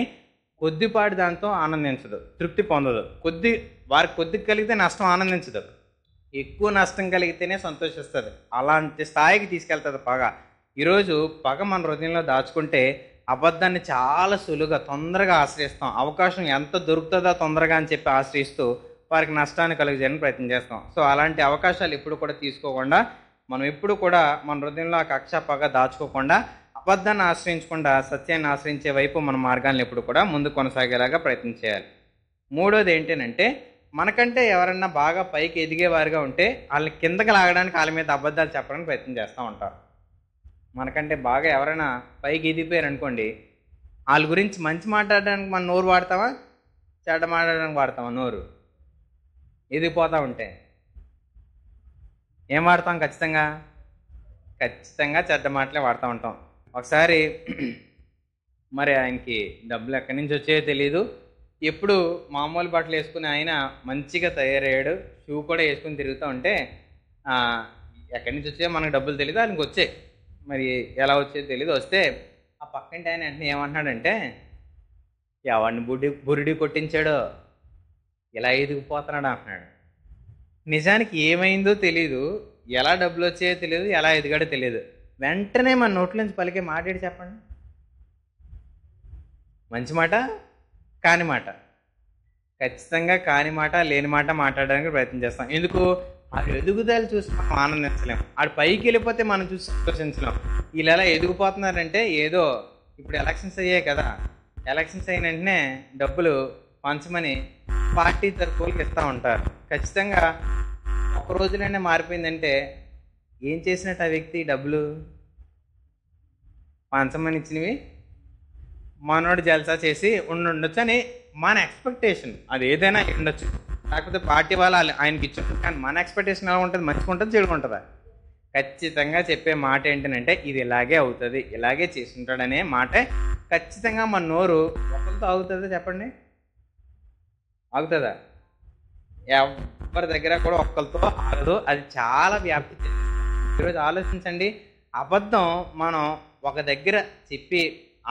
కొద్దిపాటి దాంతో ఆనందించదు, తృప్తి పొందదు. వారికి కొద్ది కలిగితే నష్టం ఆనందించదు, ఎక్కువ నష్టం కలిగితేనే సంతోషిస్తుంది. అలాంటి స్థాయికి తీసుకెళ్తుంది పగ. ఈరోజు పగ మన హృదయంలో దాచుకుంటే అబద్ధాన్ని చాలా సులువుగా తొందరగా ఆశ్రయిస్తాం. అవకాశం ఎంత దొరుకుతుందో తొందరగా అని చెప్పి ఆశ్రయిస్తూ వారికి నష్టాన్ని కలిగజేయడానికి ప్రయత్నం చేస్తాం. సో అలాంటి అవకాశాలు ఎప్పుడు కూడా తీసుకోకుండా, మనం ఎప్పుడు కూడా మన హృదయంలో ఆ కక్ష పగ దాచుకోకుండా, అబద్ధాన్ని ఆశ్రయించకుండా సత్యాన్ని ఆశ్రయించే వైపు మన మార్గాలను ఎప్పుడు కూడా ముందు కొనసాగేలాగా ప్రయత్నం చేయాలి. మూడోది ఏంటంటే, మనకంటే ఎవరన్నా బాగా పైకి ఎదిగేవారుగా ఉంటే వాళ్ళని కిందకి లాగడానికి వాళ్ళ మీద అబద్ధాలు చెప్పడానికి ప్రయత్నం చేస్తూ ఉంటారు. మనకంటే బాగా ఎవరైనా పైకి ఎదిగిపోయారు అనుకోండి, వాళ్ళ గురించి మంచి మాట్లాడడానికి మన నోరు వాడతామా, చెడ్డ మాట్లాడడానికి వాడతామా? నోరు ఎదిగిపోతూ ఉంటే ఏం వాడతాం? ఖచ్చితంగా చెడ్డ మాటలే వాడుతూ ఉంటాం. ఒకసారి మరి ఆయనకి డబ్బులు ఎక్కడి నుంచి వచ్చాయో తెలీదు, ఎప్పుడు మామూలు బట్టలు వేసుకుని ఆయన మంచిగా తయారయ్యాడు, షూ కూడా వేసుకుని తిరుగుతూ ఉంటే ఎక్కడి నుంచి వచ్చాయో మనకు డబ్బులు తెలియదు, ఆయనకి వచ్చాయి, మరి ఎలా వచ్చేది తెలియదు. వస్తే ఆ పక్కంటి ఆయన వెంటనే ఏమంటున్నాడంటే, ఎవరిని బురిడి కొట్టించాడో ఇలా ఎదిగిపోతున్నాడు అంటున్నాడు. నిజానికి ఏమైందో తెలీదు, ఎలా డబ్బులు వచ్చాయో తెలియదు, ఎలా ఎదిగాడో తెలియదు. వెంటనే మన నోట్ల నుంచి పలికే మాట ఏంటి చెప్పండి? మంచి మాట, కాని మాట. ఖచ్చితంగా కాని మాట, లేని మాట మాట్లాడడానికి ప్రయత్నం చేస్తాం. ఎందుకు? ఆ ఎదుగుదల చూసి మనం ఆనందించలేం, ఆడు పైకి వెళ్ళిపోతే మనం చూసి సంతోషించలేం. వీళ్ళు ఎలా ఎదిగిపోతున్నారంటే, ఏదో ఇప్పుడు ఎలక్షన్స్ అయ్యాయి కదా, ఎలక్షన్స్ అయిన వెంటనే డబ్బులు పంచమని పార్టీ తరఫులకి ఇస్తూ ఉంటారు. ఖచ్చితంగా ఒక రోజులోనే మారిపోయిందంటే ఏం చేసినట్టు ఆ వ్యక్తి? డబ్బులు పంచమని ఇచ్చినవి మనోడు జల్సా చేసి ఉండొచ్చు అని మన ఎక్స్పెక్టేషన్. అది ఏదైనా ఉండొచ్చు, కాకపోతే పార్టీ వాళ్ళు ఆయనకి ఇచ్చారు. కానీ మన ఎక్స్పెక్టేషన్ ఎలా ఉంటుంది? మంచిగా ఉంటుంది, చెడుకుంటుందా? ఖచ్చితంగా చెప్పే మాట ఏంటంటే, ఇది ఇలాగే అవుతుంది, ఇలాగే చేస్తుంటాడనే మాటే ఖచ్చితంగా మన నోరు ఒకరితో ఆగుతుందా? చెప్పండి, ఆగుతుందా? ఎవరి దగ్గర కూడా ఒక్కరితో ఆగదు, అది చాలా వ్యాప్తి చెందింది. ఈరోజు ఆలోచించండి, అబద్ధం మనం ఒక దగ్గర చెప్పి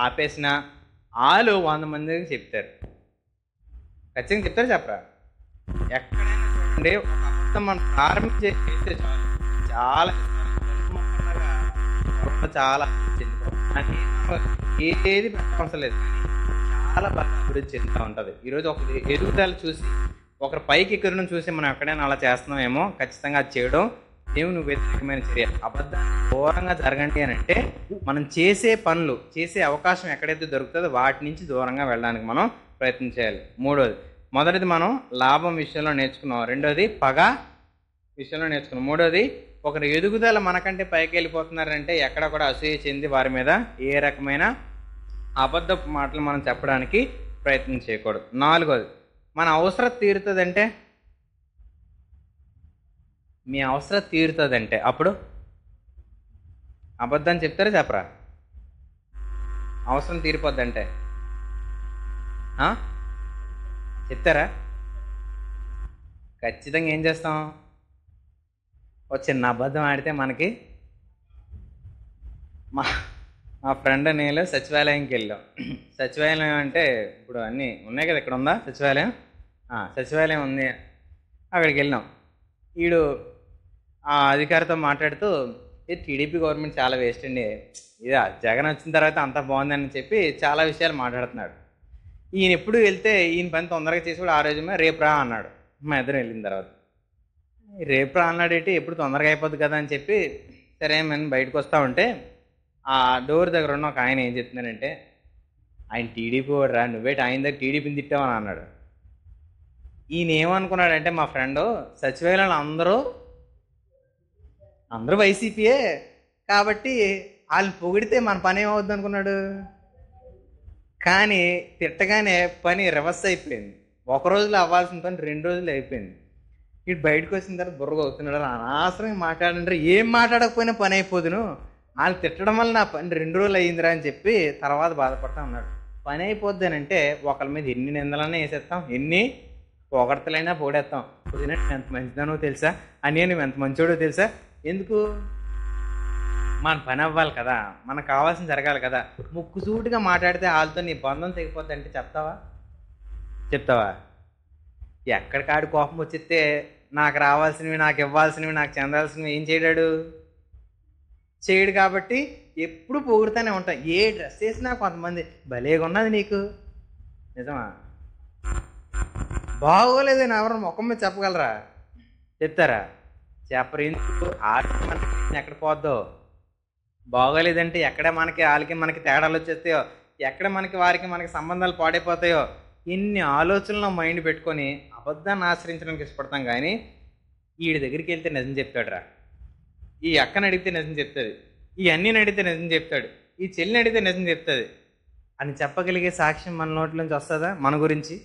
ఆపేసిన వాళ్ళు 100 మందికి చెప్తారు. ఖచ్చితంగా చెప్తారు, చెప్పరా? ఎక్కడైనా చూడండి, ఒక అబద్ధం మనం ప్రారంభించే చేస్తే చాలా చాలా ఏది అవసరం లేదు, చాలా బాగా అభివృద్ధి చెందుతూ ఉంటుంది. ఈరోజు ఒక ఎదుగుదల చూసి, ఒకరి పైకి ఎక్కడం చూసి మనం ఎక్కడైనా అలా చేస్తున్నామేమో, ఖచ్చితంగా అది చేయడం దేవుని వ్యతిరేకమైన చర్య. అబద్ధాన్ని దూరంగా జరగండి అని అంటే, మనం చేసే పనులు, చేసే అవకాశం ఎక్కడైతే దొరుకుతుందో వాటి నుంచి దూరంగా వెళ్ళడానికి మనం ప్రయత్నం చేయాలి. మొదటిది మనం లాభం విషయంలో నేర్చుకున్నాం, రెండోది పగ విషయంలో నేర్చుకున్నాం, మూడోది ఒకరి ఎదుగుదల మనకంటే పైకి వెళ్ళిపోతున్నారంటే ఎక్కడ కూడా అసూయ చెంది వారి మీద ఏ రకమైన అబద్ధపు మాటలు మనం చెప్పడానికి ప్రయత్నం చేయకూడదు. 4వది, మన అవసరం తీరుతుందంటే, మీ అవసరం తీరుతుందంటే అప్పుడు అబద్ధం చెప్తారా చెప్పరా? అవసరం తీరిపోద్దంటే చెప్తారా? ఖచ్చితంగా ఏం చేస్తాం? ఒక చిన్న అబద్ధం ఆడితే మనకి, మా ఫ్రెండ్ నేను సచివాలయంకి వెళ్ళాం. సచివాలయం అంటే ఇప్పుడు అన్నీ ఉన్నాయి కదా, ఇక్కడ ఉందా సచివాలయం? సచివాలయం ఉంది. అక్కడికి వెళ్ళాం. వీడు ఆ అధికారితో మాట్లాడుతూ, ఇది టీడీపీ గవర్నమెంట్ చాలా వేస్ట్ అండి, ఇది జగన్ వచ్చిన తర్వాత అంతా బాగుందని చెప్పి చాలా విషయాలు మాట్లాడుతున్నాడు. ఈయన ఎప్పుడు వెళ్తే ఈయన పని తొందరగా చేసి కూడా ఆ రోజుమే రేపు రా అన్నాడు. మా ఇద్దరం వెళ్ళిన తర్వాత రేపు రా అన్నాడు ఏంటి, ఎప్పుడు తొందరగా అయిపోద్ది కదా అని చెప్పి సరే మేము బయటకు వస్తూ ఉంటే ఆ డోర్ దగ్గర ఉన్న ఒక ఆయన ఏం చెప్తున్నానంటే, ఆయన టీడీపీ వాడు రా, నువ్వేటి ఆయన దగ్గర టీడీపీని తిట్టావని అన్నాడు. ఈయన ఏమనుకున్నాడంటే, మా ఫ్రెండు సచివాలయంలో అందరూ వైసీపీయే కాబట్టి వాళ్ళు పొగిడితే మన పని ఏమవుద్ది అనుకున్నాడు. కానీ తిట్టగానే పని రివర్స్ అయిపోయింది. ఒక రోజులో అవ్వాల్సిన పని 2 రోజులు అయిపోయింది. ఇటు బయటకు వచ్చిన తర్వాత బుర్రగా అవుతున్నాడు, అనవసరంగా మాట్లాడంటారు, ఏం మాట్లాడకపోయినా పని అయిపోదును, వాళ్ళు తిట్టడం వల్ల నా పని 2 రోజులు అయ్యిందిరా అని చెప్పి తర్వాత బాధపడతా ఉన్నాడు. పని అయిపోద్ది అని అంటే ఒకళ్ళ మీద ఎన్ని నిందలైనా వేసేస్తాం, ఎన్ని పొగడతలైనా పొగడేస్తాం. నువ్వు ఎంత మంచిదానో తెలుసా, అని నువ్వు ఎంత మంచోడో తెలుసా. ఎందుకు? మన పని అవ్వాలి కదా, మనకు కావాల్సిన జరగాలి కదా. ముక్కుసూటిగా మాట్లాడితే వాళ్ళతో నీ బంధం తెగిపోద్ది అంటే చెప్తావా? ఎక్కడికాడి కోపం వచ్చిస్తే నాకు రావాల్సినవి, నాకు ఇవ్వాల్సినవి, నాకు చెందాల్సినవి ఏం చేయడు కాబట్టి ఎప్పుడు పొగుడుతూనే ఉంటాం. ఏ డ్రెస్ వేసినా కొంతమంది భలేగా ఉన్నది నీకు, నిజమా? బాగోలేదని ఎవరు ముఖం మీద చెప్పగలరా? చెప్తారా? చెప్పరు. ఎందుకు? ఎక్కడ పోద్దో. బాగోలేదంటే ఎక్కడ వాళ్ళకి తేడాలు వచ్చేస్తాయో, ఎక్కడ వారికి సంబంధాలు పాడైపోతాయో, ఇన్ని ఆలోచనలు మైండ్ పెట్టుకొని అబద్ధాన్ని ఆశ్రయించడానికి ఇష్టపడతాం. కానీ వీడి దగ్గరికి వెళ్తే నిజం చెప్తాడురా, ఈ అక్కని అడిగితే నిజం చెప్తుంది, ఈ అన్నీని అడిగితే నిజం చెప్తాడు, ఈ చెల్లిని అడిగితే నిజం చెప్తుంది అని చెప్పగలిగే సాక్ష్యం మన నోట్లోంచి వస్తుందా మన గురించి?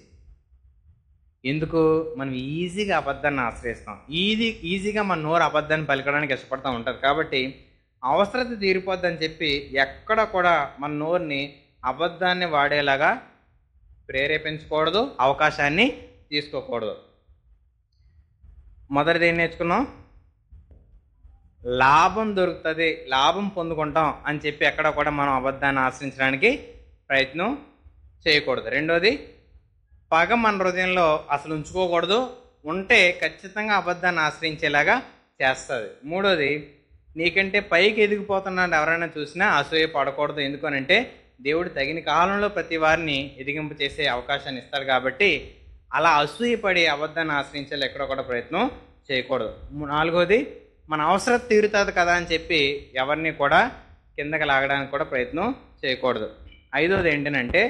ఎందుకు? మనం ఈజీగా అబద్ధాన్ని ఆశ్రయిస్తాం, ఈజీగా మన నోరు అబద్ధాన్ని పలకడానికి ఇష్టపడతా ఉంటుంది. కాబట్టి అవసరత తీరిపోద్దని చెప్పి ఎక్కడ కూడా మన నోరుని అబద్ధాన్ని వాడేలాగా ప్రేరేపించకూడదు, అవకాశాన్ని తీసుకోకూడదు. మొదటిది ఏం నేర్చుకున్నాం? లాభం దొరుకుతుంది, లాభం పొందుకుంటాం అని చెప్పి ఎక్కడ కూడా మనం అబద్ధాన్ని ఆశ్రయించడానికి ప్రయత్నం చేయకూడదు. రెండోది, పగ మన హృదయంలో అసలు ఉంచుకోకూడదు, ఉంటే ఖచ్చితంగా అబద్ధాన్ని ఆశ్రయించేలాగా చేస్తుంది. మూడోది, నీకంటే పైకి ఎదిగిపోతున్నాడు ఎవరైనా చూసినా అసూయ పడకూడదు. ఎందుకనంటే దేవుడు తగిన కాలంలో ప్రతి వారిని ఎదిగింపు చేసే అవకాశాన్ని ఇస్తాడు. కాబట్టి అలా అసూయపడి అబద్ధాన్ని ఆశ్రయించాలి ఎక్కడ కూడా ప్రయత్నం చేయకూడదు. నాలుగోది, మన అవసరం తీరుతుంది కదా అని చెప్పి ఎవరిని కూడా కిందకి లాగడానికి కూడా ప్రయత్నం చేయకూడదు. ఐదోది ఏంటంటే,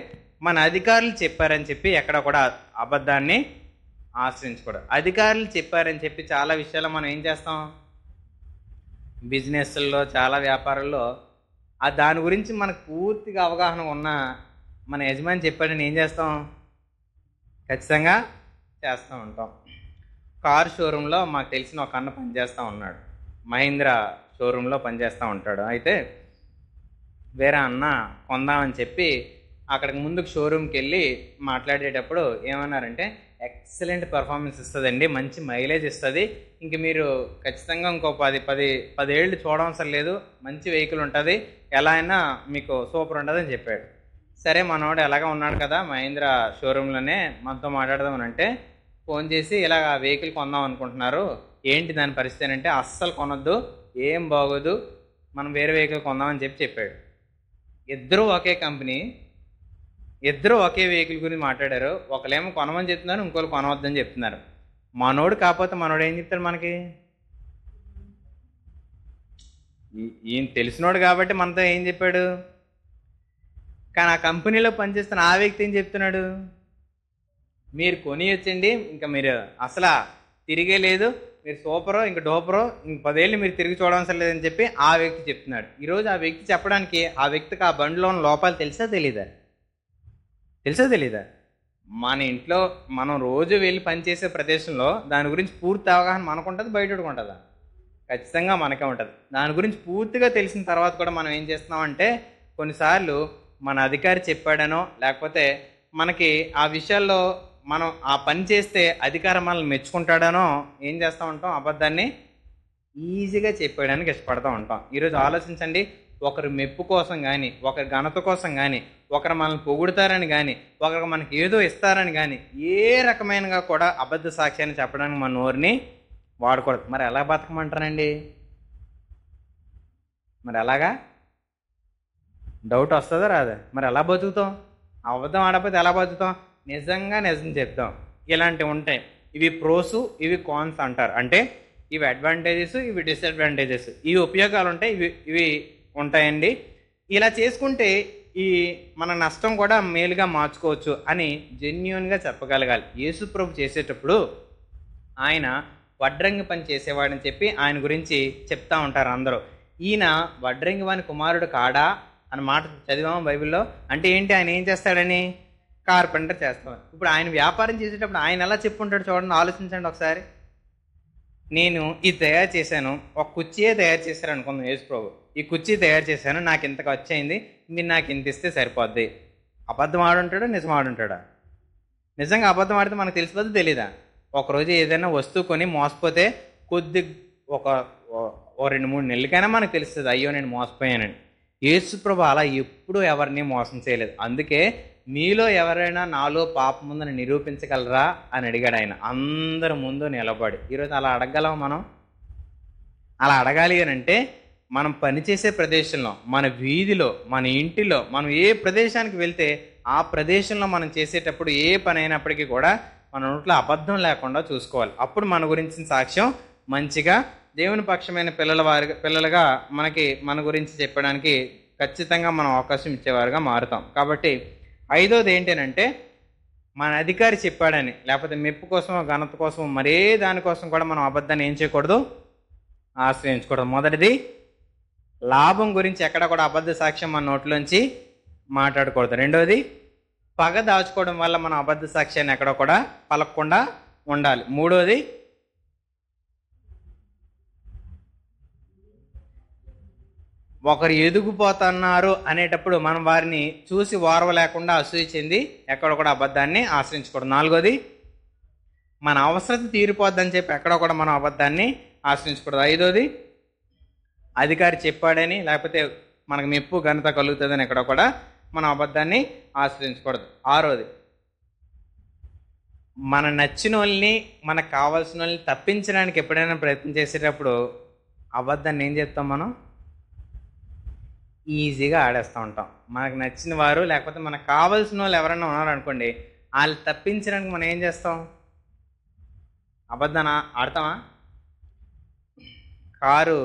మన అధికారులు చెప్పారని చెప్పి ఎక్కడ కూడా అబద్ధాన్ని ఆశ్రయించకూడదు. అధికారులు చెప్పారని చెప్పి చాలా విషయాలు మనం ఏం చేస్తాం, బిజినెస్ల్లో, చాలా వ్యాపారాల్లో దాని గురించి మనకు పూర్తిగా అవగాహన ఉన్న మన యజమాని చెప్పాడని ఏం చేస్తాం, ఖచ్చితంగా చేస్తూ ఉంటాం. కార్ షోరూంలో మాకు తెలిసిన ఒక అన్న పనిచేస్తూ ఉన్నాడు, మహీంద్రా షోరూంలో పనిచేస్తూ ఉంటాడు. అయితే వేరే అన్న కొందామని చెప్పి అక్కడికి ముందుకు షోరూమ్కి వెళ్ళి మాట్లాడేటప్పుడు ఏమన్నారంటే, ఎక్సలెంట్ పర్ఫార్మెన్స్ ఇస్తుందండి, మంచి మైలేజ్ ఇస్తుంది, ఇంక మీరు ఖచ్చితంగా ఇంకో 10 ఏళ్ళు చూడవసరం లేదు, మంచి వెహికల్ ఉంటుంది, ఎలా అయినా మీకు సూపర్ ఉంటుంది అని చెప్పాడు. సరే, మనోడు ఎలాగా ఉన్నాడు కదా మహీంద్రా షోరూంలోనే, మనతో మాట్లాడదామని అంటే ఫోన్ చేసి ఇలాగ వెహికల్ కొందాం అనుకుంటున్నారు, ఏంటి దాని పరిస్థితి అంటే, అస్సలు కొనొద్దు, ఏం బాగోదు, మనం వేరే వెహికల్ కొందామని చెప్పాడు. ఇద్దరు ఒకే కంపెనీ, ఇద్దరు ఒకే వెహికల్ గురించి మాట్లాడారు. ఒకళ్ళేమో కొనమని చెప్తున్నారు, ఇంకోళ్ళు కొనవద్దని చెప్తున్నారు. మనోడు కాకపోతే మనోడు ఏం చెప్తాడు మనకి? ఈయన తెలిసినోడు కాబట్టి మనతో ఏం చెప్పాడు, కానీ ఆ కంపెనీలో పనిచేస్తున్న ఆ వ్యక్తి ఏం చెప్తున్నాడు, మీరు కొనియొచ్చండి, ఇంకా మీరు అసలు తిరిగే లేదు, మీరు సూపరో ఇంక డోపరో, ఇంక 10 ఏళ్ళు మీరు తిరిగి చూడవసరం లేదని చెప్పి ఆ వ్యక్తి చెప్తున్నాడు. ఈరోజు ఆ వ్యక్తి చెప్పడానికి ఆ వ్యక్తికి ఆ బండిలో ఉన్న లోపాలు తెలుసా తెలీదా? మన ఇంట్లో మనం రోజు వెళ్ళి పనిచేసే ప్రదేశంలో దాని గురించి పూర్తి అవగాహన మనకు ఉంటుంది, బయటకు ఉంటుందా? ఖచ్చితంగా మనకే ఉంటుంది. దాని గురించి పూర్తిగా తెలిసిన తర్వాత కూడా మనం ఏం చేస్తున్నామంటే కొన్నిసార్లు మన అధికారి చెప్పాడనో లేకపోతే మనకి ఆ విషయాల్లో మనం ఆ పని చేస్తే అధికారం మనల్ని మెచ్చుకుంటాడనో ఏం చేస్తూ ఉంటాం, అబద్ధాన్ని ఈజీగా చెప్పేయడానికి ఇష్టపడుతూ ఉంటాం. ఈరోజు ఆలోచించండి, ఒకరి మెప్పు కోసం కానీ, ఒకరి ఘనత కోసం కానీ, ఒకరు మనల్ని పొగుడుతారని కానీ, ఒకరికి మనకి ఏదో ఇస్తారని కానీ ఏ రకమైనగా కూడా అబద్ధ సాక్ష్యాన్ని చెప్పడానికి మన నోరుని వాడకూడదు. మరి ఎలా బతకమంటారండి? మరి ఎలాగా? డౌట్ వస్తుందా రాదా? మరి ఎలా బతుకుతాం? అబద్ధం ఆడకపోతే ఎలా బతుకుతాం? నిజంగా నిజం చెప్తాం. ఇలాంటివి ఉంటాయి. ఇవి ప్రోసు, ఇవి కాన్స్ అంటారు. అంటే ఇవి అడ్వాంటేజెస్, ఇవి డిసడ్వాంటేజెస్, ఇవి ఉపయోగాలు ఉంటాయి, ఇవి ఉంటాయండి. ఇలా చేసుకుంటే ఈ మన నష్టం కూడా మేలుగా మార్చుకోవచ్చు అని జెన్యూన్గా చెప్పగలగాలి. యేసు ప్రభు చేసేటప్పుడు ఆయన వడ్రంగి పని చేసేవాడని చెప్పి ఆయన గురించి చెప్తా ఉంటారు అందరూ. ఈయన వడ్రంగి వాని కుమారుడు కాడా అన్న మాట చదివాము బైబిల్లో. అంటే ఏంటి, ఆయన ఏం చేస్తాడని? కార్పెంటర్ చేస్తాడు. ఇప్పుడు ఆయన వ్యాపారం చేసేటప్పుడు ఆయన ఎలా చెప్పుకుంటాడు చూడండి, ఆలోచించండి ఒకసారి. నేను ఇది తయారు చేశాను, ఒక కుర్చీయే తయారు చేశారు అనుకుందాం యేసు ప్రభు. ఈ కుర్చీ తయారు చేశాను, నాకు ఇంత ఖర్చు అయింది, మీరు నాకు ఇంత ఇస్తే సరిపోద్ది. అబద్ధం ఆడుంటాడా, నిజం ఆడుంటాడా? నిజంగా అబద్ధం ఆడితే మనకు తెలిసిపోద్ది, తెలీదా? ఒకరోజు ఏదైనా వస్తువు కొని మోసపోతే ఒక 2-3 నెలలకైనా మనకు తెలుస్తుంది, అయ్యో నేను మోసపోయానని. యేసు ప్రభు అలా ఎప్పుడూ ఎవరిని మోసం చేయలేదు. అందుకే మీలో ఎవరైనా నాలో పాపం ఉందని నిరూపించగలరా అని అడిగాడు ఆయన అందరి ముందు నిలబడి. ఈరోజు అలా అడగగలం మనం? అలా అడగాలి అని అంటే మనం పనిచేసే ప్రదేశంలో, మన వీధిలో, మన ఇంటిలో, మనం ఏ ప్రదేశానికి వెళ్తే ఆ ప్రదేశంలో మనం చేసేటప్పుడు ఏ పని అయినప్పటికీ కూడా మన నోట్లో అబద్ధం లేకుండా చూసుకోవాలి. అప్పుడు మన గురించిన సాక్ష్యం మంచిగా దేవుని పక్షమైన పిల్లలుగా మన గురించి చెప్పడానికి ఖచ్చితంగా మనం అవకాశం ఇచ్చేవారుగా మారుతాం. కాబట్టి 5వది ఏంటంటే మన అధికారి చెప్పాడని లేకపోతే మెప్పు కోసం, ఘనత కోసం, మరే దానికోసం కూడా మనం అబద్ధాన్ని ఏం చేయకూడదు, ఆశ్రయించకూడదు. మొదటిది, లాభం గురించి ఎక్కడ కూడా అబద్ధ సాక్ష్యం మన నోట్లోంచి మాట్లాడకూడదు. 2వది, పగ దాచుకోవడం వల్ల మనం అబద్ధ సాక్ష్యాన్ని ఎక్కడ కూడా పలకకుండా ఉండాలి. 3వది, ఒకరు ఎదిగిపోతున్నారు అనేటప్పుడు మనం వారిని చూసి ఓర్వ లేకుండా అసూయ చెంది ఎక్కడ కూడా అబద్ధాన్ని ఆశ్రయించకూడదు. 4వది, మన అవసరం తీరిపోద్దని చెప్పి ఎక్కడ కూడా మనం అబద్ధాన్ని ఆశ్రయించకూడదు. 5వది, అధికారి చెప్పాడని లేకపోతే మనకు మెప్పు ఘనత కలుగుతుందని ఎక్కడ కూడా మనం అబద్ధాన్ని ఆశ్రయించకూడదు. 6వది, మన నచ్చిన వాళ్ళని, మనకు కావాల్సిన వాళ్ళని తప్పించడానికి ఎప్పుడైనా ప్రయత్నం చేసేటప్పుడు అబద్ధాన్ని ఏం చేస్తాం, మనం ఈజీగా ఆడేస్తూ ఉంటాం. మనకు నచ్చిన వారు లేకపోతే మనకు కావాల్సిన వాళ్ళు ఎవరైనా ఉన్నారనుకోండి, వాళ్ళు తప్పించడానికి మనం ఏం చేస్తాం, అబద్ధాన్ని ఆడతామా? కారు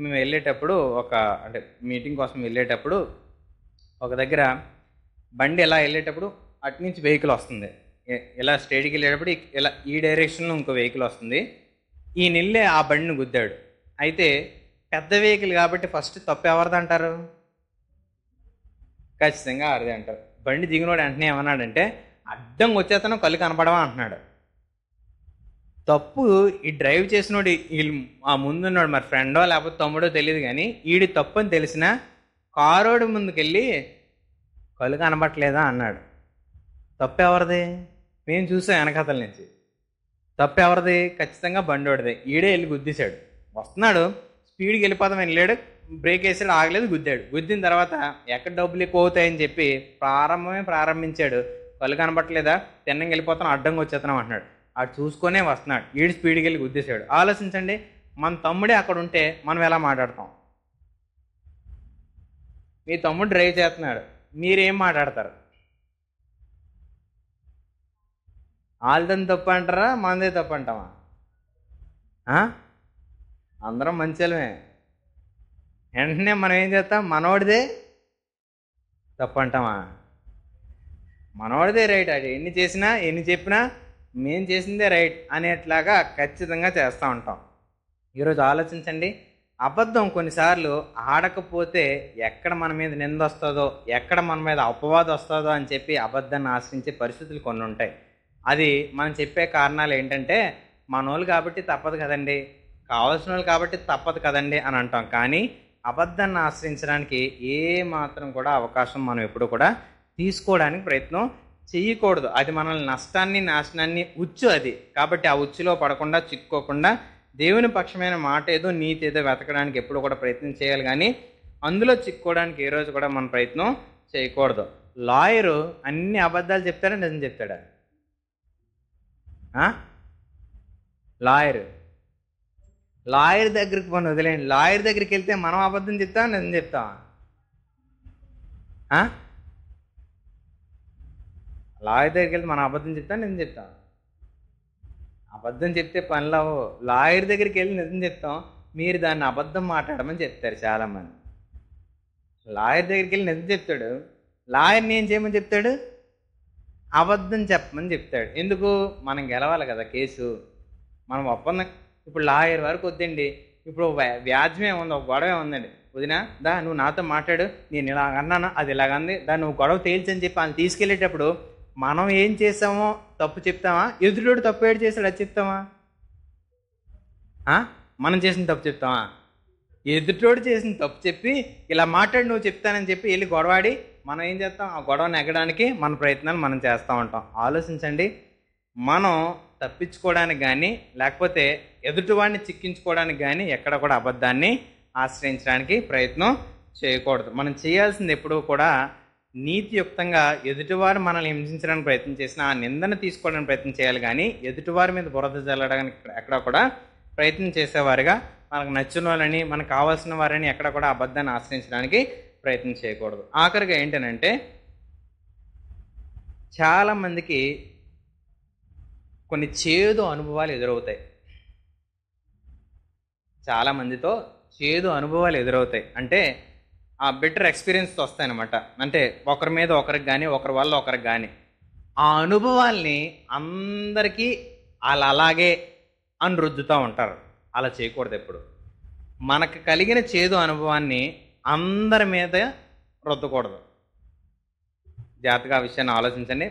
మేము వెళ్ళేటప్పుడు అంటే మీటింగ్ కోసం వెళ్ళేటప్పుడు ఒక దగ్గర బండి ఎలా వెళ్ళేటప్పుడు అటు నుంచి వెహికల్ వస్తుంది, ఇలా స్ట్రైట్కి వెళ్ళేటప్పుడు ఇలా ఈ డైరెక్షన్లో ఇంకో వెహికల్ వస్తుంది. ఈ నిల్లే ఆ బండిని గుద్దాడు. అయితే పెద్ద వెహికల్ కాబట్టి ఫస్ట్ తప్పు ఎవరిది అంటారు? ఖచ్చితంగా ఆరిది అంటారు. బండి దిగినోడు వెంటనే ఏమన్నాడంటే, అడ్డం వచ్చేతను కళ్ళు కనపడవా అంటున్నాడు. తప్పు ఈ డ్రైవ్ చేసినోడు, ఆ ముందున్నాడు, మరి ఫ్రెండో లేకపోతే తమ్ముడో తెలియదు కానీ ఈడి తప్పు అని తెలిసిన కారోడు ముందుకెళ్ళి కళ్ళు కనబట్టలేదా అన్నాడు. తప్పు ఎవరిది? మేము చూసాం వెనకతల నుంచి. తప్పు ఎవరిది? ఖచ్చితంగా బండోడిదే. ఈడే వెళ్ళి గుద్దేశాడు. వస్తున్నాడు, స్పీడ్కి వెళ్ళిపోతాం వెళ్ళాడు, బ్రేక్ వేసాడు, ఆగలేదు, గుద్దాడు. గుద్దిన తర్వాత ఎక్కడ డబ్బులు ఎక్కువ అవుతాయని చెప్పి ప్రారంభించాడు. కళ్ళు కనబట్టలేదా, తిన్నంగా వెళ్ళిపోతాం, అడ్డంగా వచ్చేస్తున్నాం అంటున్నాడు. ఆడు చూసుకొనే వస్తున్నాడు, ఈడు స్పీడ్కి వెళ్ళి గుద్దేశాడు. ఆలోచించండి, మన తమ్ముడే అక్కడ ఉంటే మనం ఎలా మాట్లాడతాం? మీ తమ్ముడు డ్రైవ్ చేస్తున్నాడు, మీరేం మాట్లాడతారు? వాళ్ళదని తప్పు అంటారా, మనదే తప్పు అంటామా? అందరం మంచిలమే. వెంటనే మనం ఏం చేస్తాం, మనోడిదే తప్పు అంటామా? మనోడిదే రైట్, అది ఎన్ని చేసినా ఎన్ని చెప్పినా మేము చేసిందే రైట్ అనేట్లాగా ఖచ్చితంగా చేస్తూ ఉంటాం. ఈరోజు ఆలోచించండి, అబద్ధం కొన్నిసార్లు ఆడకపోతే ఎక్కడ మన మీద నింద వస్తుందో, ఎక్కడ మన మీద అపవాదం వస్తుందో అని చెప్పి అబద్ధాన్ని ఆశ్రయించే పరిస్థితులు కొన్ని ఉంటాయి. అది మనం చెప్పే కారణాలు ఏంటంటే, మనోళ్ళు కాబట్టి తప్పదు కదండి, కావాల్సిన వాళ్ళు కాబట్టి తప్పదు కదండి అని అంటాం. కానీ అబద్ధాన్ని ఆశ్రయించడానికి ఏ మాత్రం కూడా అవకాశం మనం ఎప్పుడు కూడా తీసుకోవడానికి ప్రయత్నం చేయకూడదు. అది మనల్ని నష్టాన్ని, నాశనాన్ని ఉచ్చు అది. కాబట్టి ఆ ఉచ్చులో పడకుండా, చిక్కుకోకుండా దేవుని పక్షమైన మాట ఏదో, నీతి ఏదో వెతకడానికి ఎప్పుడు కూడా ప్రయత్నం చేయాలి. కానీ అందులో చిక్కుకోవడానికి ఏ రోజు కూడా మనం ప్రయత్నం చేయకూడదు. లాయరు అన్ని అబద్ధాలు చెప్తాడా, నిజం చెప్తాడా? లాయర్ దగ్గరికి పోనీ వదిలేండి. లాయర్ దగ్గరికి వెళ్తే మనం అబద్ధం చెప్తామా, నిజం చెప్తామా? లాయర్ దగ్గరికి వెళ్తే మనం అబద్ధం చెప్తాం, నిజం చెప్తాం? అబద్ధం చెప్తే పనులవు. లాయర్ దగ్గరికి వెళ్ళి నిజం చెప్తాం, మీరు దాన్ని అబద్ధం మాట్లాడమని చెప్తారు చాలామంది. లాయర్ దగ్గరికి వెళ్ళి నిజం చెప్తాడు, లాయర్ని ఏం చేయమని చెప్తాడు? అబద్ధం చెప్పమని చెప్తాడు. ఎందుకు? మనం గెలవాలి కదా కేసు, మనం ఒప్పందం. ఇప్పుడు లాయర్ వరకు వద్దండి, ఇప్పుడు వ్యాజ్యమే ఉంది, ఒక గొడవే ఉందండి. వదినా దా నువ్వు నాతో మాట్లాడు, నేను ఇలా అన్నాను, అది ఇలాగంది, దాన్ని నువ్వు గొడవ తేల్చని చెప్పి ఆయన తీసుకెళ్ళేటప్పుడు మనం ఏం చేసామో తప్పు చెప్తామా? ఎదుటోడు తప్పు ఏడు చేశాడు అది చెప్తామా? మనం చేసిన తప్పు చెప్తామా? ఎదుటోడు చేసిన తప్పు చెప్పి ఇలా మాట్లాడి నువ్వు చెప్తానని చెప్పి వెళ్ళి గొడవాడి మనం ఏం చేస్తాం? ఆ గొడవను ఎగ్గడానికి మన ప్రయత్నాలు మనం చేస్తూ ఉంటాం. ఆలోచించండి, మనం తప్పించుకోవడానికి కానీ లేకపోతే ఎదుటివాడిని చిక్కించుకోవడానికి కానీ ఎక్కడ కూడా అబద్ధాన్ని ఆశ్రయించడానికి ప్రయత్నం చేయకూడదు. మనం చేయాల్సింది ఎప్పుడూ కూడా నీతియుక్తంగా ఎదుటివారు మనల్ని హింసించడానికి ప్రయత్నం చేసిన ఆ నిందను తీసుకోవడానికి ప్రయత్నం చేయాలి. కానీ ఎదుటివారి మీద బురద జల్లడానికి ఎక్కడ కూడా ప్రయత్నం చేసేవారుగా, మనకు నచ్చిన వాళ్ళని, మనకు కావాల్సిన వారిని ఎక్కడ కూడా అబద్ధాన్ని ఆశ్రయించడానికి ప్రయత్నం చేయకూడదు. ఆఖరిగా ఏంటనంటే, చాలామందికి కొన్ని చేదు అనుభవాలు ఎదురవుతాయి. చాలామందితో చేదు అనుభవాలు ఎదురవుతాయి. అంటే ఆ బెటర్ ఎక్స్పీరియన్స్ వస్తాయన్నమాట. అంటే ఒకరి మీద ఒకరికి కానీ, ఒకరి వల్ల ఒకరికి కానీ ఆ అనుభవాల్ని అందరికీ వాళ్ళు అలాగే అని రుద్దుతూ ఉంటారు. అలా చేయకూడదు. ఎప్పుడు మనకు కలిగిన చేదు అనుభవాన్ని అందరి మీద రుద్దకూడదు. జాగ్రత్తగా ఆ విషయాన్ని ఆలోచించండి.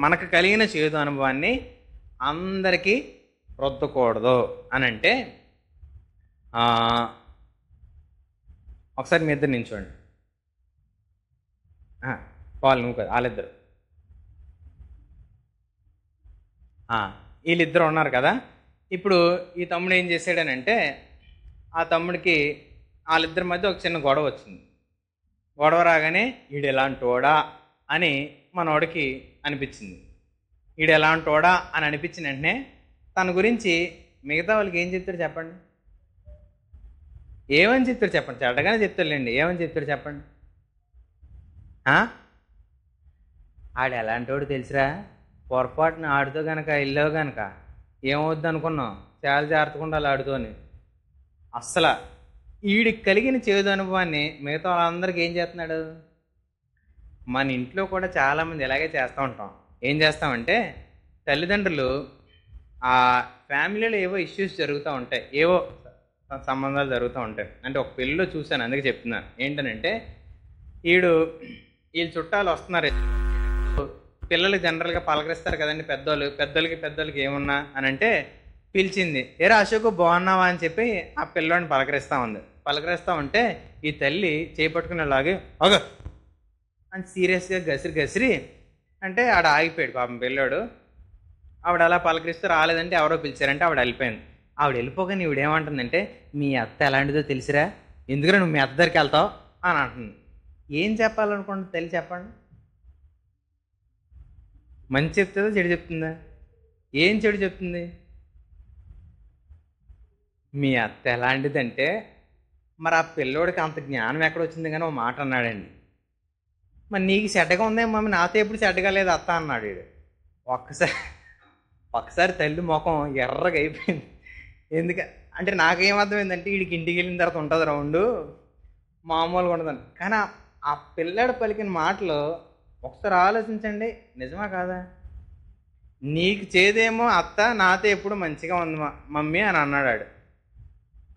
మనకు కలిగిన చేదు అనుభవాన్ని అందరికీ రుద్దకూడదు అని అంటే, ఒకసారి మీ ఇద్దరు నించోండి. వాళ్ళు నువ్వు కదా, వాళ్ళిద్దరు, వీళ్ళిద్దరు ఉన్నారు కదా. ఇప్పుడు ఈ తమ్ముడు ఏం చేశాడనంటే, ఆ తమ్ముడికి వాళ్ళిద్దరి మధ్య ఒక చిన్న గొడవ వచ్చింది. గొడవ రాగానే వీడు ఎలాంటోడా అని మనోడికి అనిపించింది. వీడు ఎలాంటోడా అని అనిపించిన వెంటనే తన గురించి మిగతా వాళ్ళకి ఏం చెప్తాడు చెప్పండి? ఏమని చెప్తాడు చెప్పండి? చెడ్డగానే చెప్తాడులేండి. ఏమని చెప్తాడు చెప్పండి? ఆడు ఎలాంటోడు తెలుసురా, పొరపాటున ఆడుతో కనుక వెళ్ళావు కనుక ఏమవుద్ది అనుకున్నావు? చాలా జాగ్రత్తగా ఉండాలి ఆడుతోని. అస్సలు వీడికి కలిగిన చేదు అనుభవాన్ని మిగతా వాళ్ళందరికీ ఏం చేస్తున్నాడు? మన ఇంట్లో కూడా చాలామంది ఇలాగే చేస్తూ ఉంటాం. ఏం చేస్తామంటే, తల్లిదండ్రులు ఆ ఫ్యామిలీలో ఏవో ఇష్యూస్ జరుగుతూ ఉంటాయి, ఏవో సంబంధాలు జరుగుతూ ఉంటాయి. అంటే ఒక పెళ్ళిలో చూశాను, అందుకే చెప్తున్నాను. ఏంటనంటే, వీళ్ళు చుట్టాలు వస్తున్నారు. పిల్లలు జనరల్గా పలకరిస్తారు కదండి పెద్దోళ్ళకి ఏమున్నా అని అంటే, పిలిచింది, ఏరా అశోక్ బాగున్నావా అని చెప్పి ఆ పిల్లోడిని పలకరిస్తూ ఉంటే ఈ తల్లి చేపట్టుకునేలాగే ఒక అని సీరియస్గా గసిరి అంటే ఆడ ఆగిపోయాడు పాపం పిల్లోడు. ఆవిడ అలా పలకరిస్తూ రాలేదంటే ఎవరో పిలిచారంటే ఆవిడ వెళ్ళిపోయింది. ఆవిడ వెళ్ళిపోగానే ఈవిడేమంటుందంటే, మీ అత్త ఎలాంటిదో తెలిసిరా, ఎందుకురా నువ్వు మీ అత్త దగ్గరికి వెళ్తావు అని అంటుంది. ఏం చెప్పాలనుకోండి తల్లి చెప్పండి? మంచి చెప్తుందా, చెడు చెప్తుందా? ఏం చెడు చెప్తుంది? మీ అత్త ఎలాంటిదంటే, మరి ఆ పిల్లోడికి అంత జ్ఞానం ఎక్కడ వచ్చింది కానీ ఓ మాట అన్నాడండి. మరి నీకు చెడ్డగా ఉందే మమ్మీ, నాతో ఎప్పుడు చెడ్డగా లేదు అత్త అన్నాడు వీడు. ఒక్కసారి తల్లి ముఖం ఎర్రగా అయిపోయింది. అంటే నాకేమర్థమైందంటే, వీడికి ఇంటికి వెళ్ళిన తర్వాత ఉంటుంది రౌండు, మామూలుగా ఉండదని. కానీ ఆ పిల్లాడు పలికిన మాటలు ఒకసారి ఆలోచించండి, నిజమా కాదా? నీకు చేదేమో అత్త, నాతో ఎప్పుడు మంచిగా ఉంది మమ్మీ అని అన్నాడు.